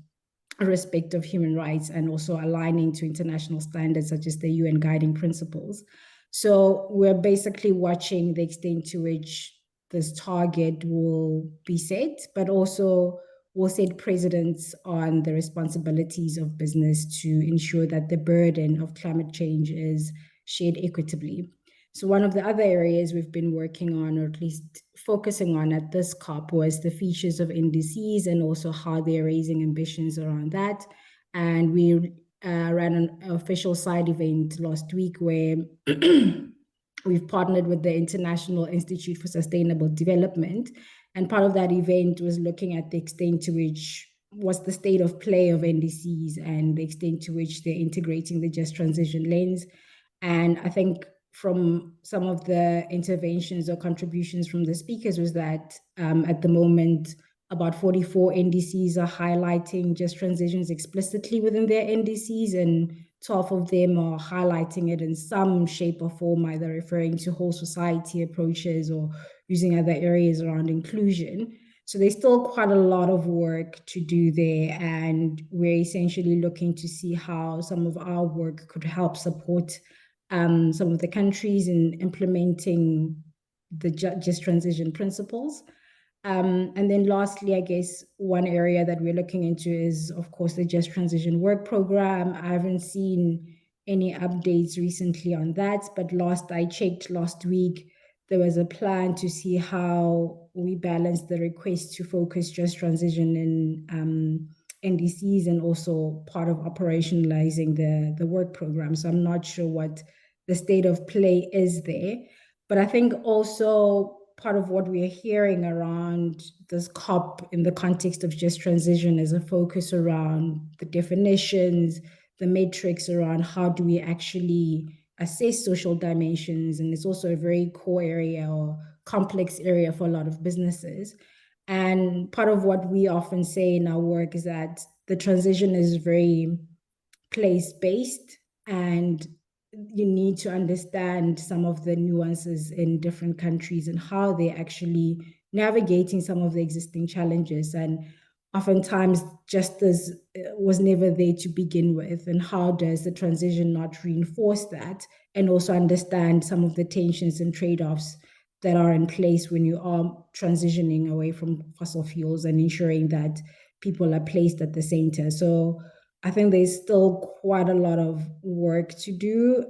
respect of human rights and also aligning to international standards such as the UN guiding principles. So we're basically watching the extent to which this target will be set, but also will set precedents on the responsibilities of business to ensure that the burden of climate change is shared equitably. So one of the other areas we've been working on, or at least focusing on at this COP, was the features of NDCs and also how they're raising ambitions around that. And we ran an official side event last week where we've partnered with the International Institute for Sustainable Development. And part of that event was looking at the extent to which was the state of play of NDCs and the extent to which they're integrating the just transition lens. And I think from some of the interventions or contributions from the speakers was that at the moment, about 44 NDCs are highlighting just transitions explicitly within their NDCs, and 12 of them are highlighting it in some shape or form, either referring to whole society approaches or using other areas around inclusion. So there's still quite a lot of work to do there, and we're essentially looking to see how some of our work could help support some of the countries in implementing the just transition principles. And then lastly, I guess one area that we're looking into is, of course, the Just Transition Work Program. I haven't seen any updates recently on that, but last I checked last week, there was a plan to see how we balance the request to focus just transition in NDCs and also part of operationalizing the work program. So I'm not sure what the state of play is there. But I think also part of what we're hearing around this COP in the context of just transition is a focus around the definitions, the metrics around how do we actually assess social dimensions. And it's also a very core area or complex area for a lot of businesses. And part of what we often say in our work is that the transition is very place-based, and you need to understand some of the nuances in different countries and how they're actually navigating some of the existing challenges. And oftentimes justice was never there to begin with. And how does the transition not reinforce that and also understand some of the tensions and trade-offs that are in place when you are transitioning away from fossil fuels and ensuring that people are placed at the center. So I think there's still quite a lot of work to do.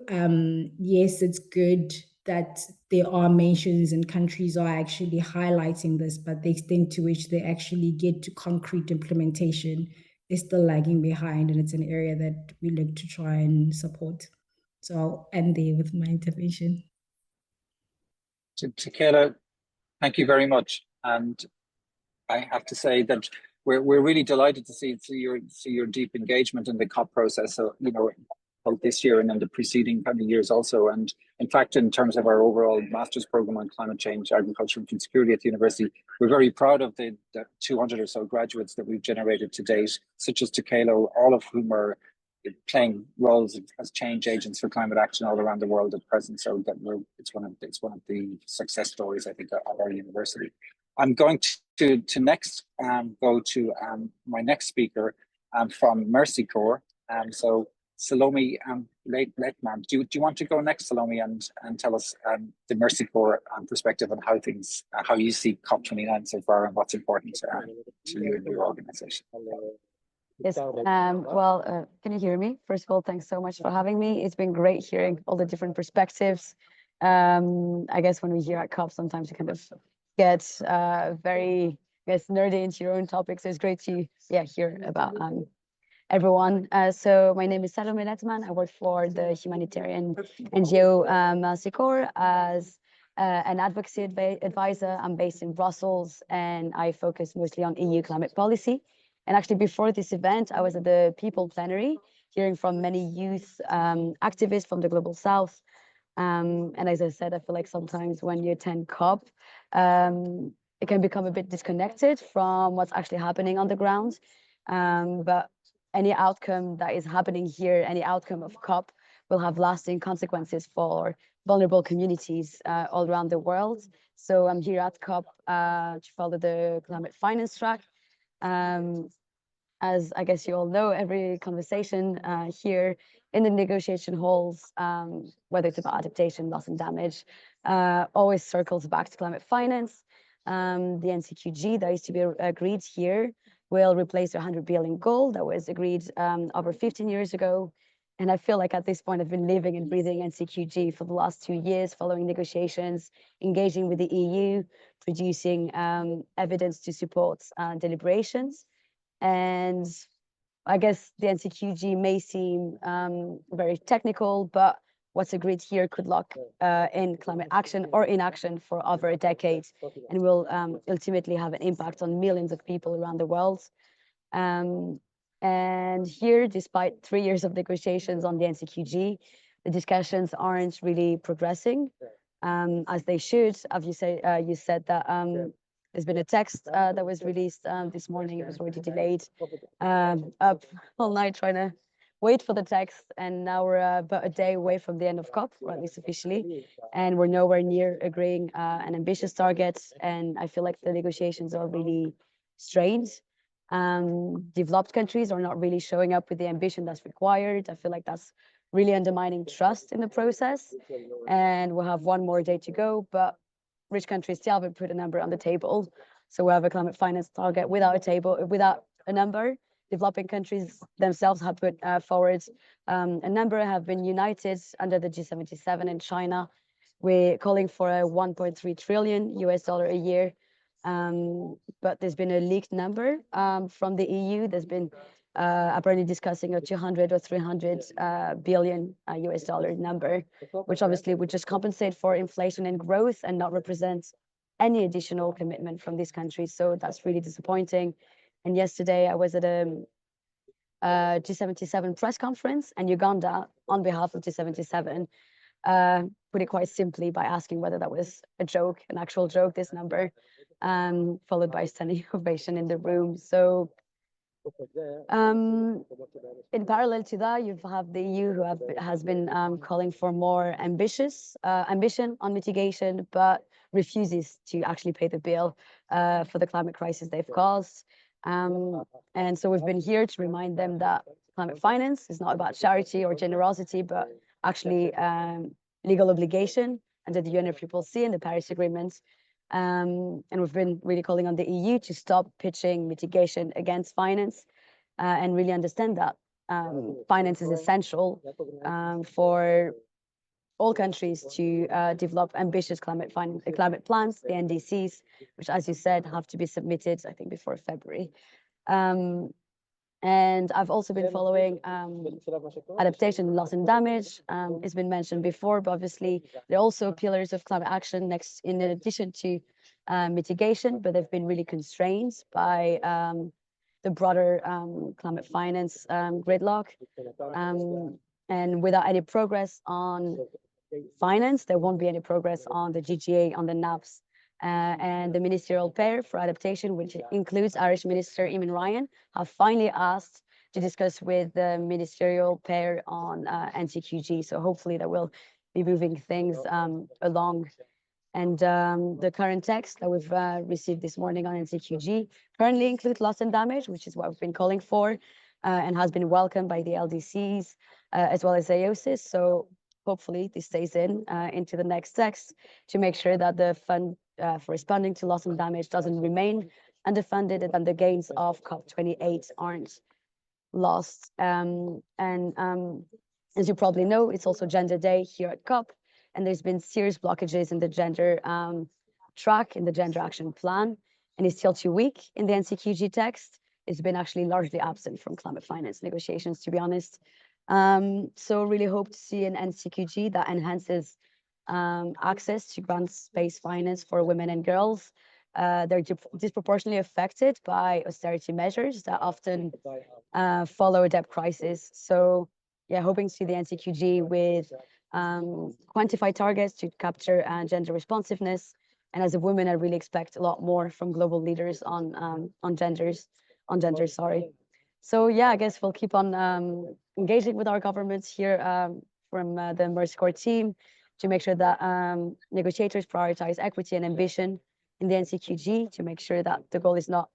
Yes, it's good that there are mentions and countries are actually highlighting this, but the extent to which they actually get to concrete implementation is still lagging behind, and it's an area that we look to try and support. So I'll end there with my intervention. Tokelo, thank you very much. And I have to say that we're really delighted to see your deep engagement in the COP process. So, you know, both this year and in the preceding kind of years also. And in fact, in terms of our overall master's program on climate change, agriculture and food security at the university, we're very proud of the 200 or so graduates that we've generated to date, such as Tokelo, all of whom are playing roles as change agents for climate action all around the world at present. So that it's one of the success stories, I think, of our university. I'm going to next go to my next speaker from Mercy Corps. So Salomé Lehtman, do you want to go next, Salomé, and tell us the Mercy Corps perspective on how you see COP29 so far and what's important to you and your organization? Yes, can you hear me? First of all, thanks so much for having me. It's been great hearing all the different perspectives. I guess when we hear at COP, sometimes you kind of get very, I guess, nerdy into your own topics. So it's great to hear about everyone. So my name is Salomé Lehtman. I work for the humanitarian NGO MScCCAFS as an advocacy advisor. I'm based in Brussels, and I focus mostly on EU climate policy. And actually, before this event, I was at the People Plenary, hearing from many youth activists from the Global South. And as I said, I feel like sometimes when you attend COP, it can become a bit disconnected from what's actually happening on the ground. But any outcome that is happening here, any outcome of COP will have lasting consequences for vulnerable communities all around the world. So I'm here at COP to follow the climate finance track. As I guess you all know, every conversation here in the negotiation halls, whether it's about adaptation, loss and damage, always circles back to climate finance. The NCQG that used to be agreed here will replace the 100 billion goal that was agreed over 15 years ago. And I feel like at this point, I've been living and breathing NCQG for the last 2 years, following negotiations, engaging with the EU, producing evidence to support deliberations. And I guess the NCQG may seem very technical, but what's agreed here could lock in climate action or inaction for over a decade, and will ultimately have an impact on millions of people around the world. And here, despite 3 years of negotiations on the NCQG, the discussions aren't really progressing as they should. As you say, you said that there's been a text that was released this morning. It was already delayed. Up all night trying to wait for the text, and now we're about a day away from the end of COP, or at least officially, and we're nowhere near agreeing an ambitious target. And I feel like the negotiations are really strained. Developed countries are not really showing up with the ambition that's required. I feel like that's really undermining trust in the process. And we'll have one more day to go, but rich countries still haven't put a number on the table. So we have a climate finance target without a number. Developing countries themselves have put forward a number, have been united under the G77 in China. We're calling for a $1.3 trillion a year. But there's been a leaked number from the EU. There's been apparently discussing a 200 or 300 billion number, which obviously would just compensate for inflation and growth and not represent any additional commitment from these countries. So that's really disappointing. And yesterday I was at a G77 press conference, and Uganda, on behalf of G77, put it quite simply by asking whether that was a joke, an actual joke, this number, followed by a standing ovation in the room. So in parallel to that, you have the EU who has been calling for more ambition on mitigation, but refuses to actually pay the bill for the climate crisis they've caused. And so we've been here to remind them that climate finance is not about charity or generosity, but actually legal obligation under the UNFCCC and the Paris Agreement. And we've been really calling on the EU to stop pitching mitigation against finance and really understand that finance is essential for all countries to develop ambitious climate plans, the NDCs, which, as you said, have to be submitted, I think, before February. And I've also been following adaptation, loss and damage. It's been mentioned before, but obviously there are also pillars of climate action in addition to mitigation, but they've been really constrained by the broader climate finance gridlock. And without any progress on finance, there won't be any progress on the GGA, on the NAPS. And the ministerial pair for adaptation, which includes Irish Minister Eamon Ryan, have finally asked to discuss with the ministerial pair on NCQG. So hopefully that will be moving things along. And the current text that we've received this morning on NCQG currently includes loss and damage, which is what we've been calling for, and has been welcomed by the LDCs as well as AOSIS. So hopefully this stays into the next text to make sure that the fund for responding to loss and damage doesn't remain underfunded, and the gains of COP28 aren't lost. And as you probably know, it's also Gender Day here at COP, and there's been serious blockages in the gender track, in the Gender Action Plan, and it's still too weak in the NCQG text. It's been actually largely absent from climate finance negotiations, to be honest. So really hope to see an NCQG that enhances access to grants-based finance for women and girls. They're disproportionately affected by austerity measures that often follow a debt crisis. So yeah, hoping to see the NCQG with quantified targets to capture gender responsiveness. And as a woman, I really expect a lot more from global leaders on gender. So yeah, I guess we'll keep on engaging with our governments here from the MScCCAFS team to make sure that negotiators prioritize equity and ambition in the NCQG, to make sure that the goal is not,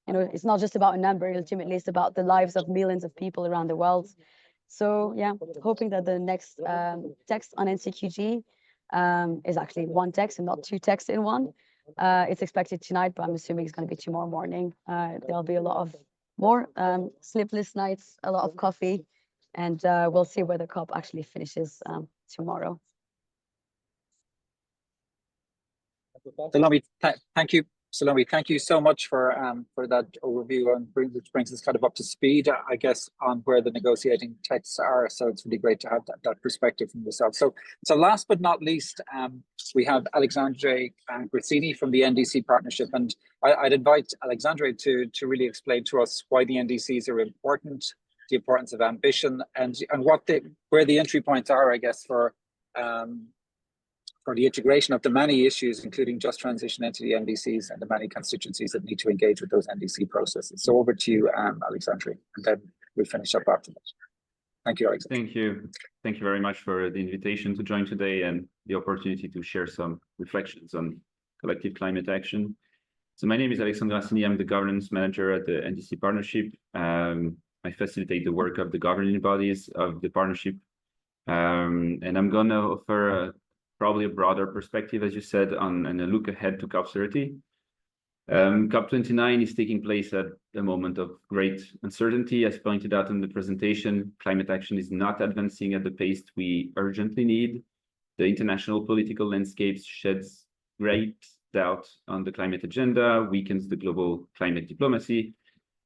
it's not just about a number. Ultimately, it's about the lives of millions of people around the world. So yeah, hoping that the next text on NCQG is actually one text and not two texts in one. It's expected tonight, but I'm assuming it's going to be tomorrow morning. There'll be a lot of more sleepless nights, a lot of coffee, and we'll see where the COP actually finishes tomorrow. Salomé, thank you. Salomé, thank you so much for that overview, and which brings us kind of up to speed, I guess, on where the negotiating texts are. So it's really great to have that perspective from yourself. So last but not least, we have Alexandre Grassigny from the NDC Partnership, and I'd invite Alexandre to really explain to us why the NDCs are important, the importance of ambition, and where the entry points are, I guess, for the integration of the many issues, including just transition into the NDCs and the many constituencies that need to engage with those NDC processes. So over to you, Alexandre, and then we'll finish up after that. Thank you, Alex. Thank you. Thank you very much for the invitation to join today and the opportunity to share some reflections on collective climate action. So my name is Alexandre Grassigny. I'm the governance manager at the NDC Partnership. I facilitate the work of the governing bodies of the partnership. And I'm going to offer probably a broader perspective, as you said, and a look ahead to COP30. COP29 is taking place at a moment of great uncertainty. As pointed out in the presentation, climate action is not advancing at the pace we urgently need. The international political landscape sheds great doubt on the climate agenda, weakens the global climate diplomacy,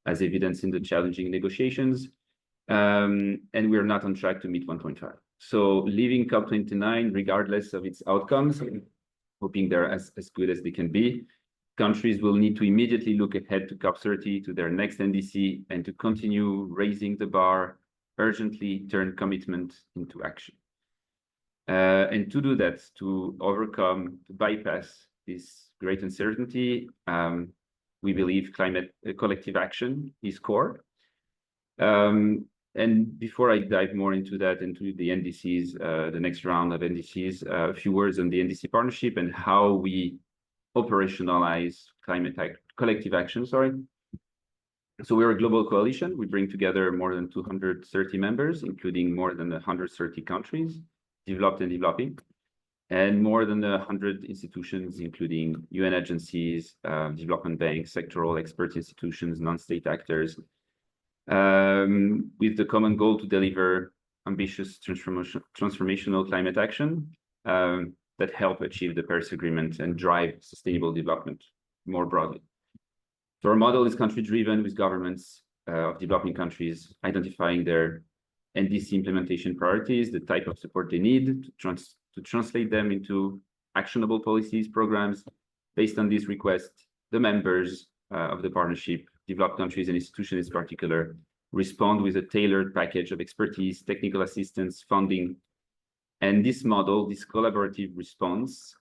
as evidenced in the challenging negotiations, and we're not on track to meet 1.5. So leaving COP29, regardless of its outcomes, hoping they're as good as they can be, countries will need to immediately look ahead to COP30, to their next NDC, and to continue raising the bar, urgently turn commitment into action. And to do that, to overcome, to bypass this great uncertainty, we believe collective action is core. And before I dive more into that, into the NDCs, the next round of NDCs, a few words on the NDC partnership and how we operationalize collective action, So we're a global coalition. We bring together more than 230 members, including more than 130 countries, developed and developing, and more than 100 institutions, including UN agencies, development banks, sectoral expert institutions, non-state actors, with the common goal to deliver ambitious transformational climate action that help achieve the Paris Agreement and drive sustainable development more broadly. So our model is country-driven, with governments of developing countries identifying their NDC implementation priorities, the type of support they need to translate them into actionable policies, programs. Based on this request, the members of the partnership, developed countries and institutions in particular, respond with a tailored package of expertise, technical assistance, funding. And this model, this collaborative response,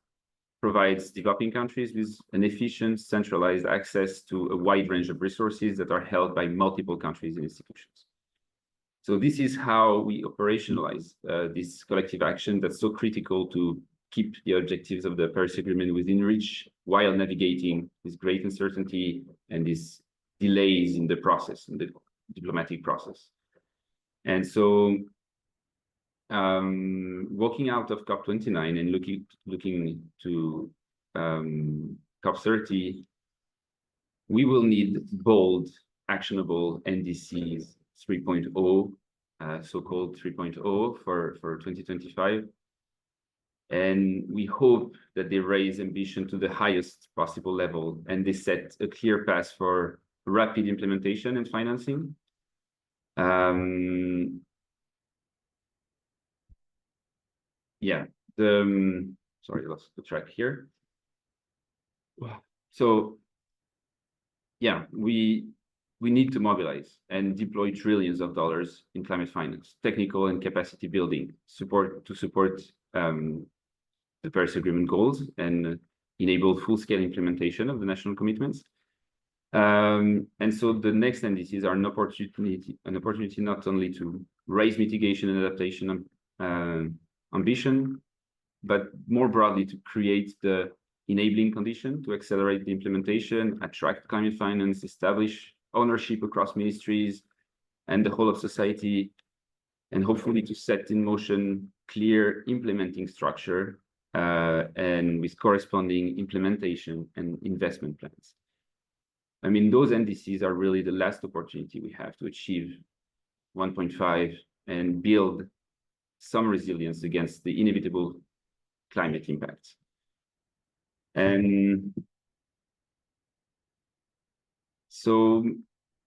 provides developing countries with an efficient, centralized access to a wide range of resources that are held by multiple countries and institutions. So this is how we operationalize this collective action that's so critical to keep the objectives of the Paris Agreement within reach while navigating this great uncertainty and these delays in the process, in the diplomatic process. And so walking out of COP29 and looking to COP30, we will need bold, actionable NDCs 3.0, so-called 3.0 for 2025. And we hope that they raise ambition to the highest possible level and they set a clear path for rapid implementation and financing. Sorry, I lost the track here. So, yeah, we need to mobilize and deploy trillions of dollars in climate finance, technical and capacity building, to support the Paris Agreement goals and enable full-scale implementation of the national commitments. And so the next NDCs are an opportunity not only to raise mitigation and adaptation ambition, but more broadly to create the enabling condition to accelerate the implementation, attract climate finance, establish ownership across ministries and the whole of society, and hopefully to set in motion clear implementing structure and with corresponding implementation and investment plans. I mean, those NDCs are really the last opportunity we have to achieve 1.5 and build some resilience against the inevitable climate impacts. And so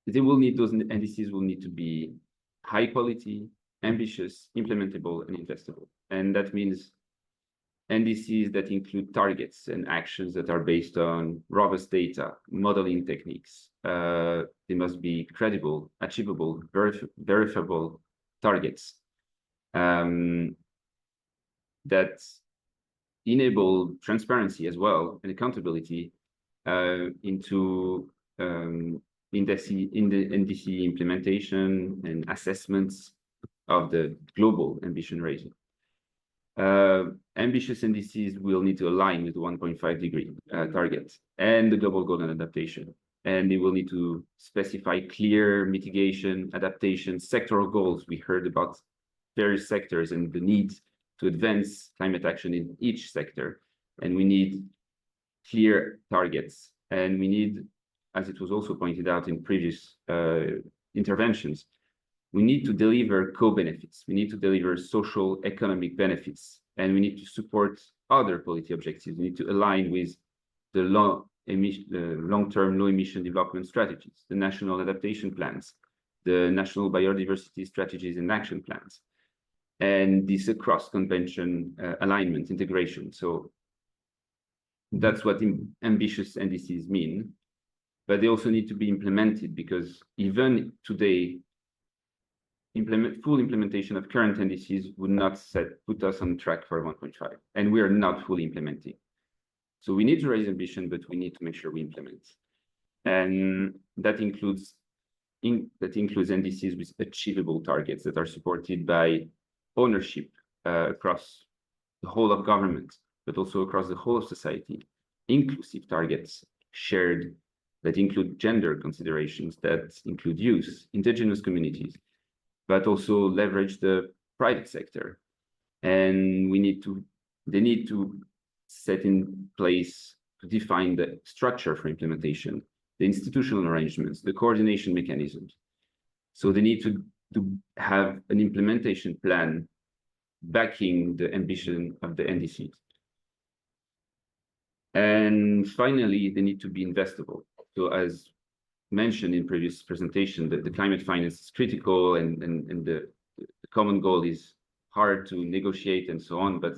those NDCs will need to be high quality, ambitious, implementable, and investable. And that means NDCs that include targets and actions that are based on robust data, modeling techniques. They must be credible, achievable, verifiable targets that enable transparency as well and accountability into in the NDC implementation and assessments of the global ambition rating. Ambitious NDCs will need to align with the 1.5-degree target and the global goal on adaptation. And they will need to specify clear mitigation, adaptation, sectoral goals. We heard about various sectors and the need to advance climate action in each sector. And we need clear targets. And we need, as it was also pointed out in previous interventions, we need to deliver co-benefits. We need to deliver social economic benefits, and we need to support other policy objectives. We need to align with the long-term low-emission development strategies, the national adaptation plans, the national biodiversity strategies and action plans, and this cross-convention alignment, integration. So that's what ambitious NDCs mean, but they also need to be implemented, because even today, full implementation of current NDCs would not put us on track for 1.5, and we are not fully implementing. So we need to raise ambition, but we need to make sure we implement, and that includes NDCs with achievable targets that are supported by ownership across the whole of government, but also across the whole of society. Inclusive targets, shared, that include gender considerations, that include youth, indigenous communities, but also leverage the private sector. And they need to set in place to define the structure for implementation, the institutional arrangements, the coordination mechanisms. So they need to have an implementation plan backing the ambition of the NDCs. And finally, they need to be investable. So as mentioned in previous presentation, the climate finance is critical, and the common goal is hard to negotiate and so on, but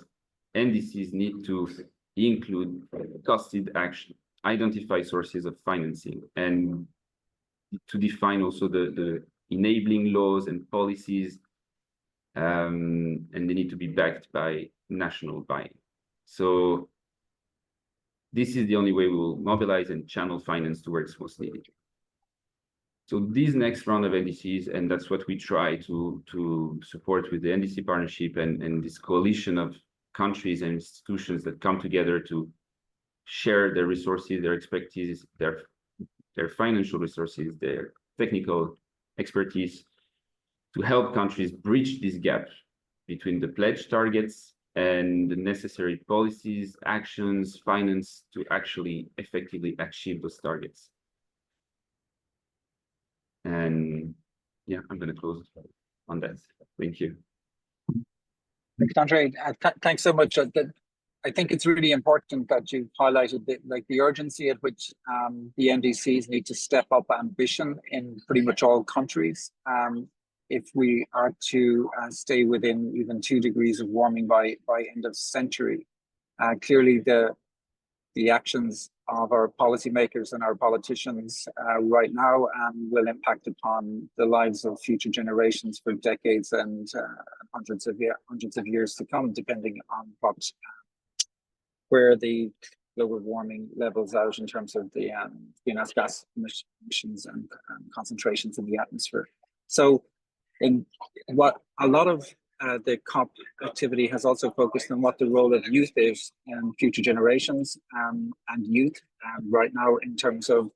NDCs need to include costed action, identify sources of financing, and to define also the enabling laws and policies, and they need to be backed by national buy-in. So this is the only way we will mobilize and channel finance towards what's needed. So these next round of NDCs, and that's what we try to support with the NDC Partnership and this coalition of countries and institutions that come together to share their resources, their expertise, their financial resources, their technical expertise, to help countries bridge this gap between the pledge targets and the necessary policies, actions, finance to actually effectively achieve those targets. And yeah, I'm going to close on that. Thank you. Alexandre, thanks so much. I think it's really important that you highlighted the urgency at which the NDCs need to step up ambition in pretty much all countries. If we are to stay within even 2 degrees of warming by end of century, clearly the actions of our policymakers and our politicians right now will impact upon the lives of future generations for decades and hundreds of years to come, depending on where the global warming levels out in terms of the greenhouse gas emissions and concentrations in the atmosphere. So, in what a lot of the COP activity has also focused on what the role of youth is in future generations and youth right now in terms of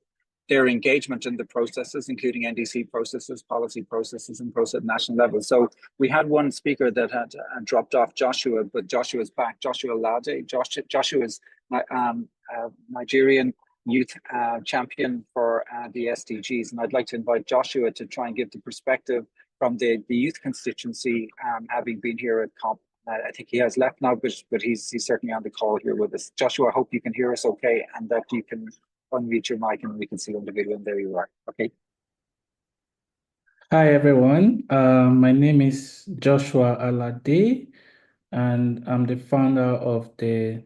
their engagement in the processes, including NDC processes, policy processes, and process at national level. So we had one speaker that had dropped off, Joshua, but Joshua's back, Joshua Alade. Joshua is Nigerian youth champion for the SDGs. And I'd like to invite Joshua to try and give the perspective from the youth constituency, having been here at COP. I think he has left now, but he's certainly on the call here with us. Joshua, I hope you can hear us okay, and that you can unmute your mic and we can see on the video, and there you are. Okay. Hi, everyone. My name is Joshua Alade, and I'm the founder of the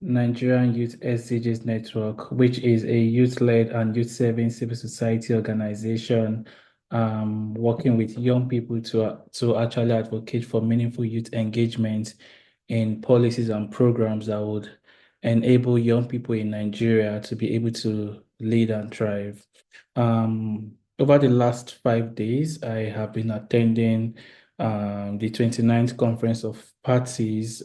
Nigerian Youth SDGs Network, which is a youth-led and youth-serving civil society organization working with young people to actually advocate for meaningful youth engagement in policies and programs that would enable young people in Nigeria to be able to lead and thrive. Over the last 5 days, I have been attending the 29th Conference of Parties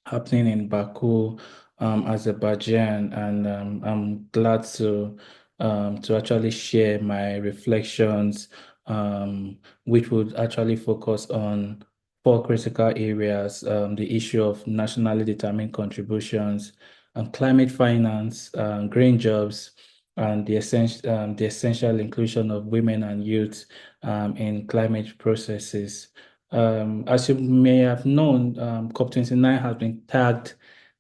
happening in Baku, Azerbaijan, and I'm glad to actually share my reflections, which would actually focus on 4 critical areas: the issue of nationally determined contributions, climate finance, green jobs, and the essential inclusion of women and youth in climate processes. As you may have known, COP29 has been tagged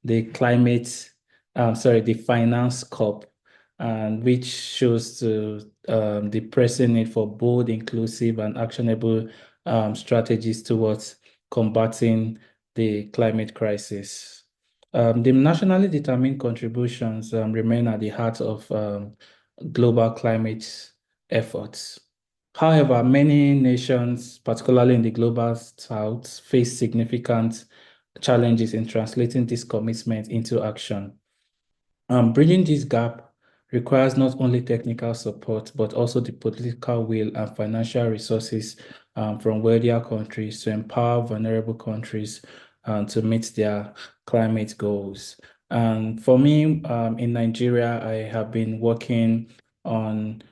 the the finance COP, and which shows the pressing need for bold, inclusive, and actionable strategies towards combating the climate crisis. The nationally determined contributions remain at the heart of global climate efforts. However, many nations, particularly in the global south, face significant challenges in translating this commitment into action. Bridging this gap requires not only technical support, but also the political will and financial resources from wealthier countries to empower vulnerable countries to meet their climate goals. And for me, in Nigeria, I have been working on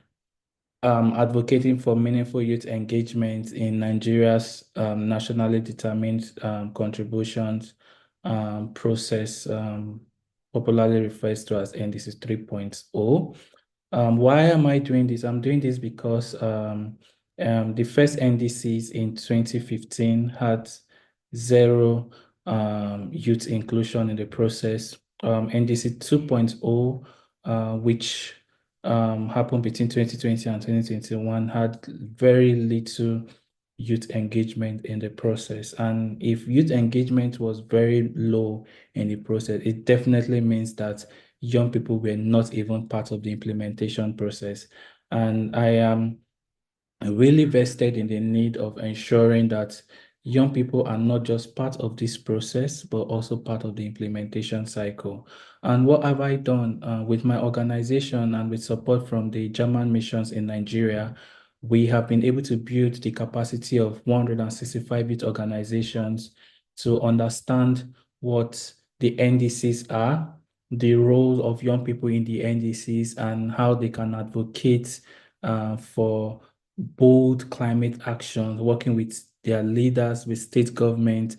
advocating for meaningful youth engagement in Nigeria's nationally determined contributions process, popularly referred to as NDC 3.0. Why am I doing this? I'm doing this because the first NDCs in 2015 had zero youth inclusion in the process. NDC 2.0, which happened between 2020 and 2021, had very little youth engagement in the process. And if youth engagement was very low in the process, it definitely means that young people were not even part of the implementation process. And I am really vested in the need of ensuring that young people are not just part of this process, but also part of the implementation cycle. And what have I done with my organization and with support from the German missions in Nigeria? We have been able to build the capacity of 165 youth organizations to understand what the NDCs are, the role of young people in the NDCs, and how they can advocate for bold climate action, working with their leaders, with state government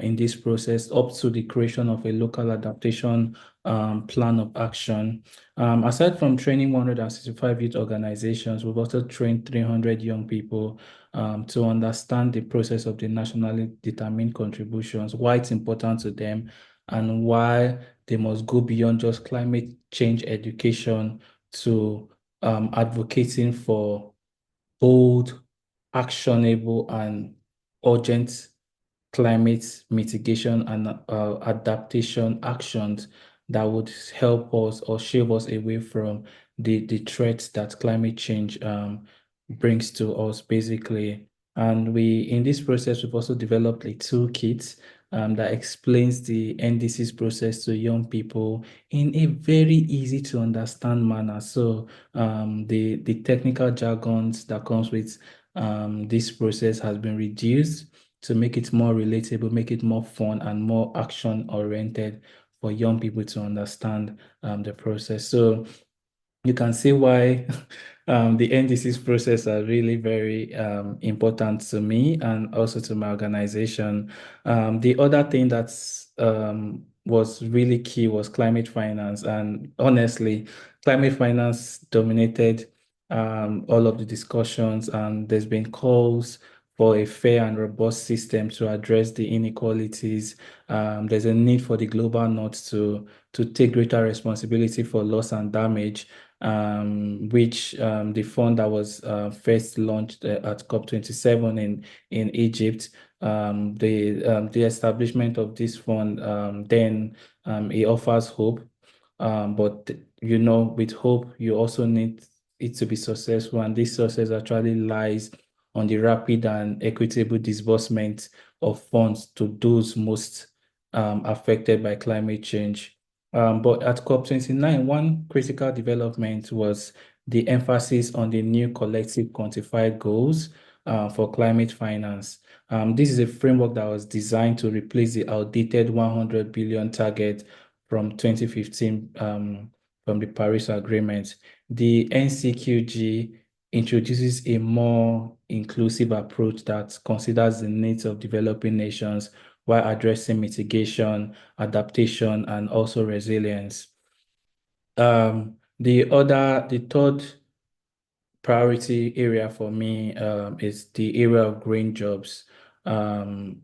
in this process, up to the creation of a local adaptation plan of action. Aside from training 165 youth organizations, we've also trained 300 young people to understand the process of the nationally determined contributions, why it's important to them, and why they must go beyond just climate change education to advocating for bold, actionable, and urgent climate mitigation and adaptation actions that would help us or shield us away from the threats that climate change brings to us, basically. And in this process, we've also developed a toolkit that explains the NDC's process to young people in a very easy to understand manner. So the technical jargons that comes with this process has been reduced to make it more relatable, make it more fun and more action-oriented for young people to understand the process. So you can see why the NDC's process are really very important to me and also to my organization. The other thing that's was really key was climate finance. And honestly, climate finance dominated all of the discussions, and there's been calls for a fair and robust system to address the inequalities. There's a need for the global north to take greater responsibility for loss and damage, which the fund that was first launched at COP27 in Egypt, the establishment of this fund, then it offers hope. But you know, with hope, you also need it to be successful, and this success actually lies on the rapid and equitable disbursement of funds to those most affected by climate change. But at COP29, one critical development was the emphasis on the new collective quantified goals, for climate finance. This is a framework that was designed to replace the outdated 100 billion target from 2015 from the Paris Agreement. The NCQG introduces a more inclusive approach that considers the needs of developing nations while addressing mitigation, adaptation, and also resilience. The third priority area for me is the area of green jobs,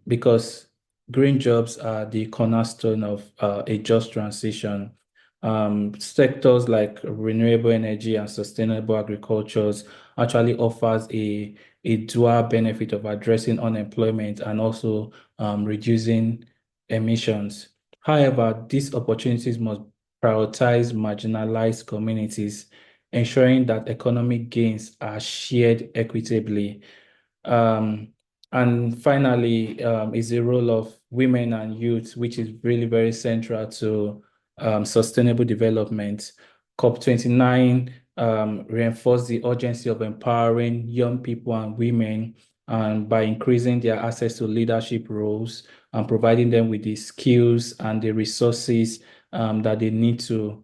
because green jobs are the cornerstone of a just transition. Sectors like renewable energy and sustainable agricultures actually offers a dual benefit of addressing unemployment and also reducing emissions. However, these opportunities must prioritize marginalized communities, ensuring that economic gains are shared equitably. And finally, is the role of women and youth, which is really very central to sustainable development. COP29 reinforced the urgency of empowering young people and women by increasing their access to leadership roles and providing them with the skills and the resources that they need to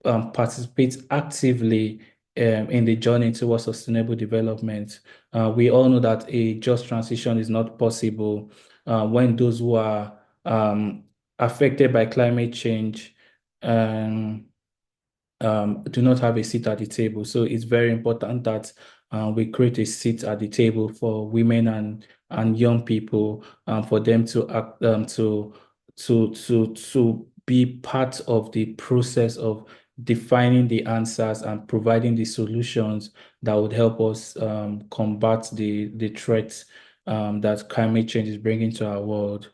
participate actively in the journey towards sustainable development. We all know that a just transition is not possible when those who are affected by climate change do not have a seat at the table. So it's very important that we create a seat at the table for women and young people, for them to act, to be part of the process of defining the answers and providing the solutions that would help us combat the threats that climate change is bringing to our world.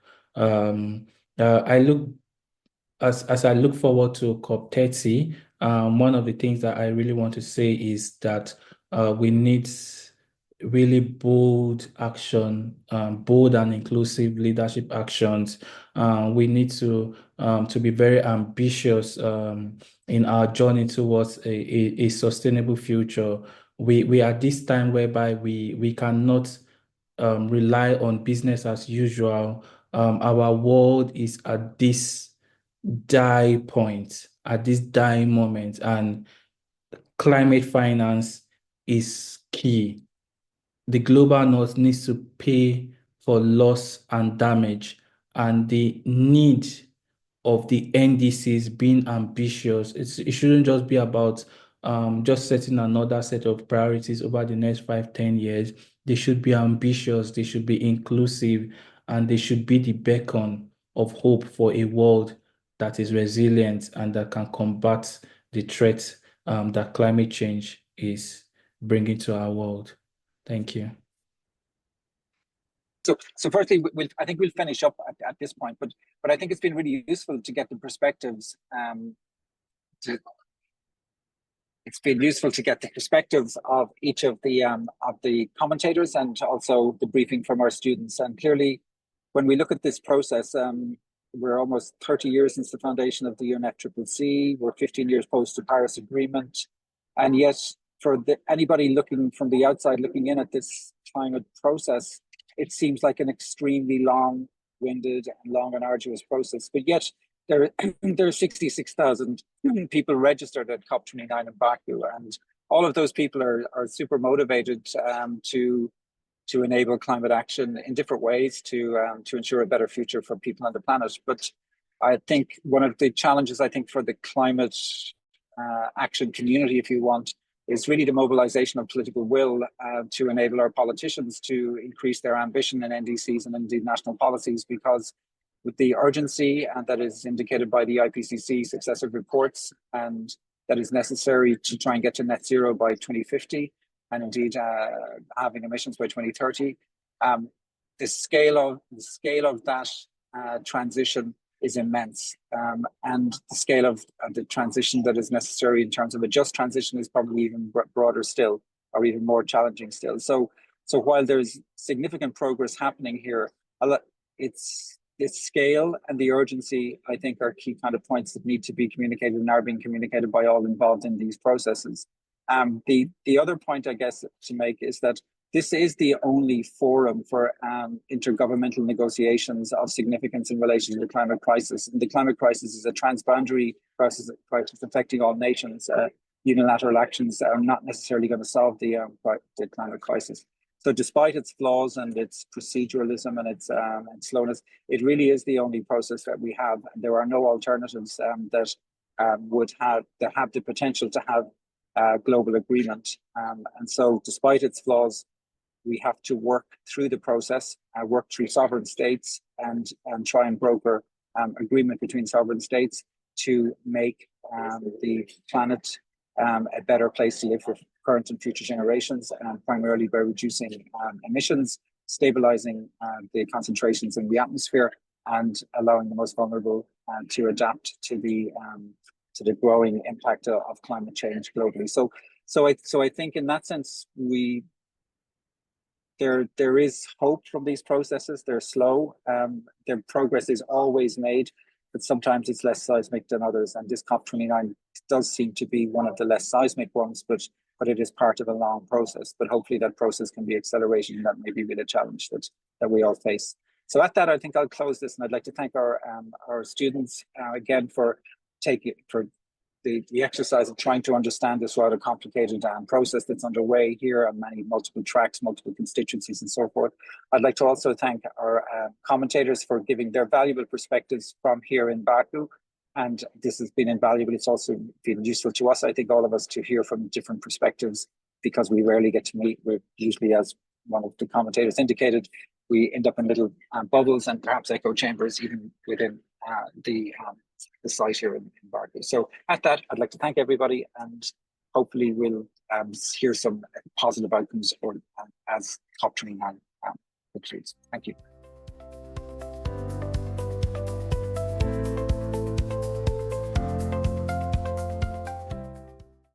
As I look forward to COP30, one of the things that I really want to say is that we need really bold action, bold and inclusive leadership actions. We need to be very ambitious in our journey towards a sustainable future. We are at this time whereby we cannot rely on business as usual. Our world is at this die point, at this dying moment, and climate finance is key. The global north needs to pay for loss and damage, and the need of the NDCs being ambitious. It shouldn't just be about just setting another set of priorities over the next 5-10 years. They should be ambitious, they should be inclusive, and they should be the beacon of hope for a world that is resilient and that can combat the threats that climate change is bringing to our world. Thank you. So firstly, I think we'll finish up at this point, but I think it's been really useful to get the perspectives. It's been useful to get the perspectives of each of the commentators and also the briefing from our students. And clearly, when we look at this process, we're almost 30 years since the foundation of the UNFCCC. We're 15 years post the Paris Agreement, and yet for anybody looking from the outside, looking in at this climate process, it seems like an extremely long-winded and long and arduous process. But yet there are 66,000 people registered at COP29 in Baku, and all of those people are super motivated to enable climate action in different ways to ensure a better future for people on the planet. But I think one of the challenges, I think, for the climate action community, if you want, is really the mobilization of political will to enable our politicians to increase their ambition in NDCs and indeed national policies, because with the urgency and that is indicated by the IPCC successive reports, and that is necessary to try and get to net zero by 2050, and indeed having emissions by 2030. The scale of that transition is immense, and the scale of the transition that is necessary in terms of a just transition is probably even broader still, or even more challenging still. So while there's significant progress happening here, it's this scale and the urgency, I think, are key kind of points that need to be communicated and are being communicated by all involved in these processes. The other point, I guess, to make is that this is the only forum for intergovernmental negotiations of significance in relation to the climate crisis. And the climate crisis is a transboundary crisis affecting all nations. Unilateral actions are not necessarily going to solve the climate crisis. So despite its flaws and its proceduralism and its slowness, it really is the only process that we have. And there are no alternatives that have the potential to have global agreement. And so despite its flaws, we have to work through the process, work through sovereign states and try and broker agreement between sovereign states to make the planet a better place to live for current and future generations, primarily by reducing emissions, stabilizing the concentrations in the atmosphere, and allowing the most vulnerable to adapt to the growing impact of climate change globally. So I think in that sense, there is hope from these processes. They're slow. Their progress is always made, but sometimes it's less seismic than others. And this COP29 does seem to be one of the less seismic ones, but it is part of a long process. But hopefully that process can be accelerated, and that may be a challenge that we all face. So at that, I think I'll close this, and I'd like to thank our students again for the exercise of trying to understand this rather complicated process that's underway here on multiple tracks, multiple constituencies, and so forth. I'd like to also thank our commentators for giving their valuable perspectives from here in Baku. And this has been invaluable. It's also been useful to us, I think, all of us, to hear from different perspectives, because we rarely get to meet. We're usually, as one of the commentators indicated, we end up in little bubbles and perhaps echo chambers even within the site here in Baku. So at that, I'd like to thank everybody, and hopefully we'll hear some positive outcomes as COP29 concludes. Thank you.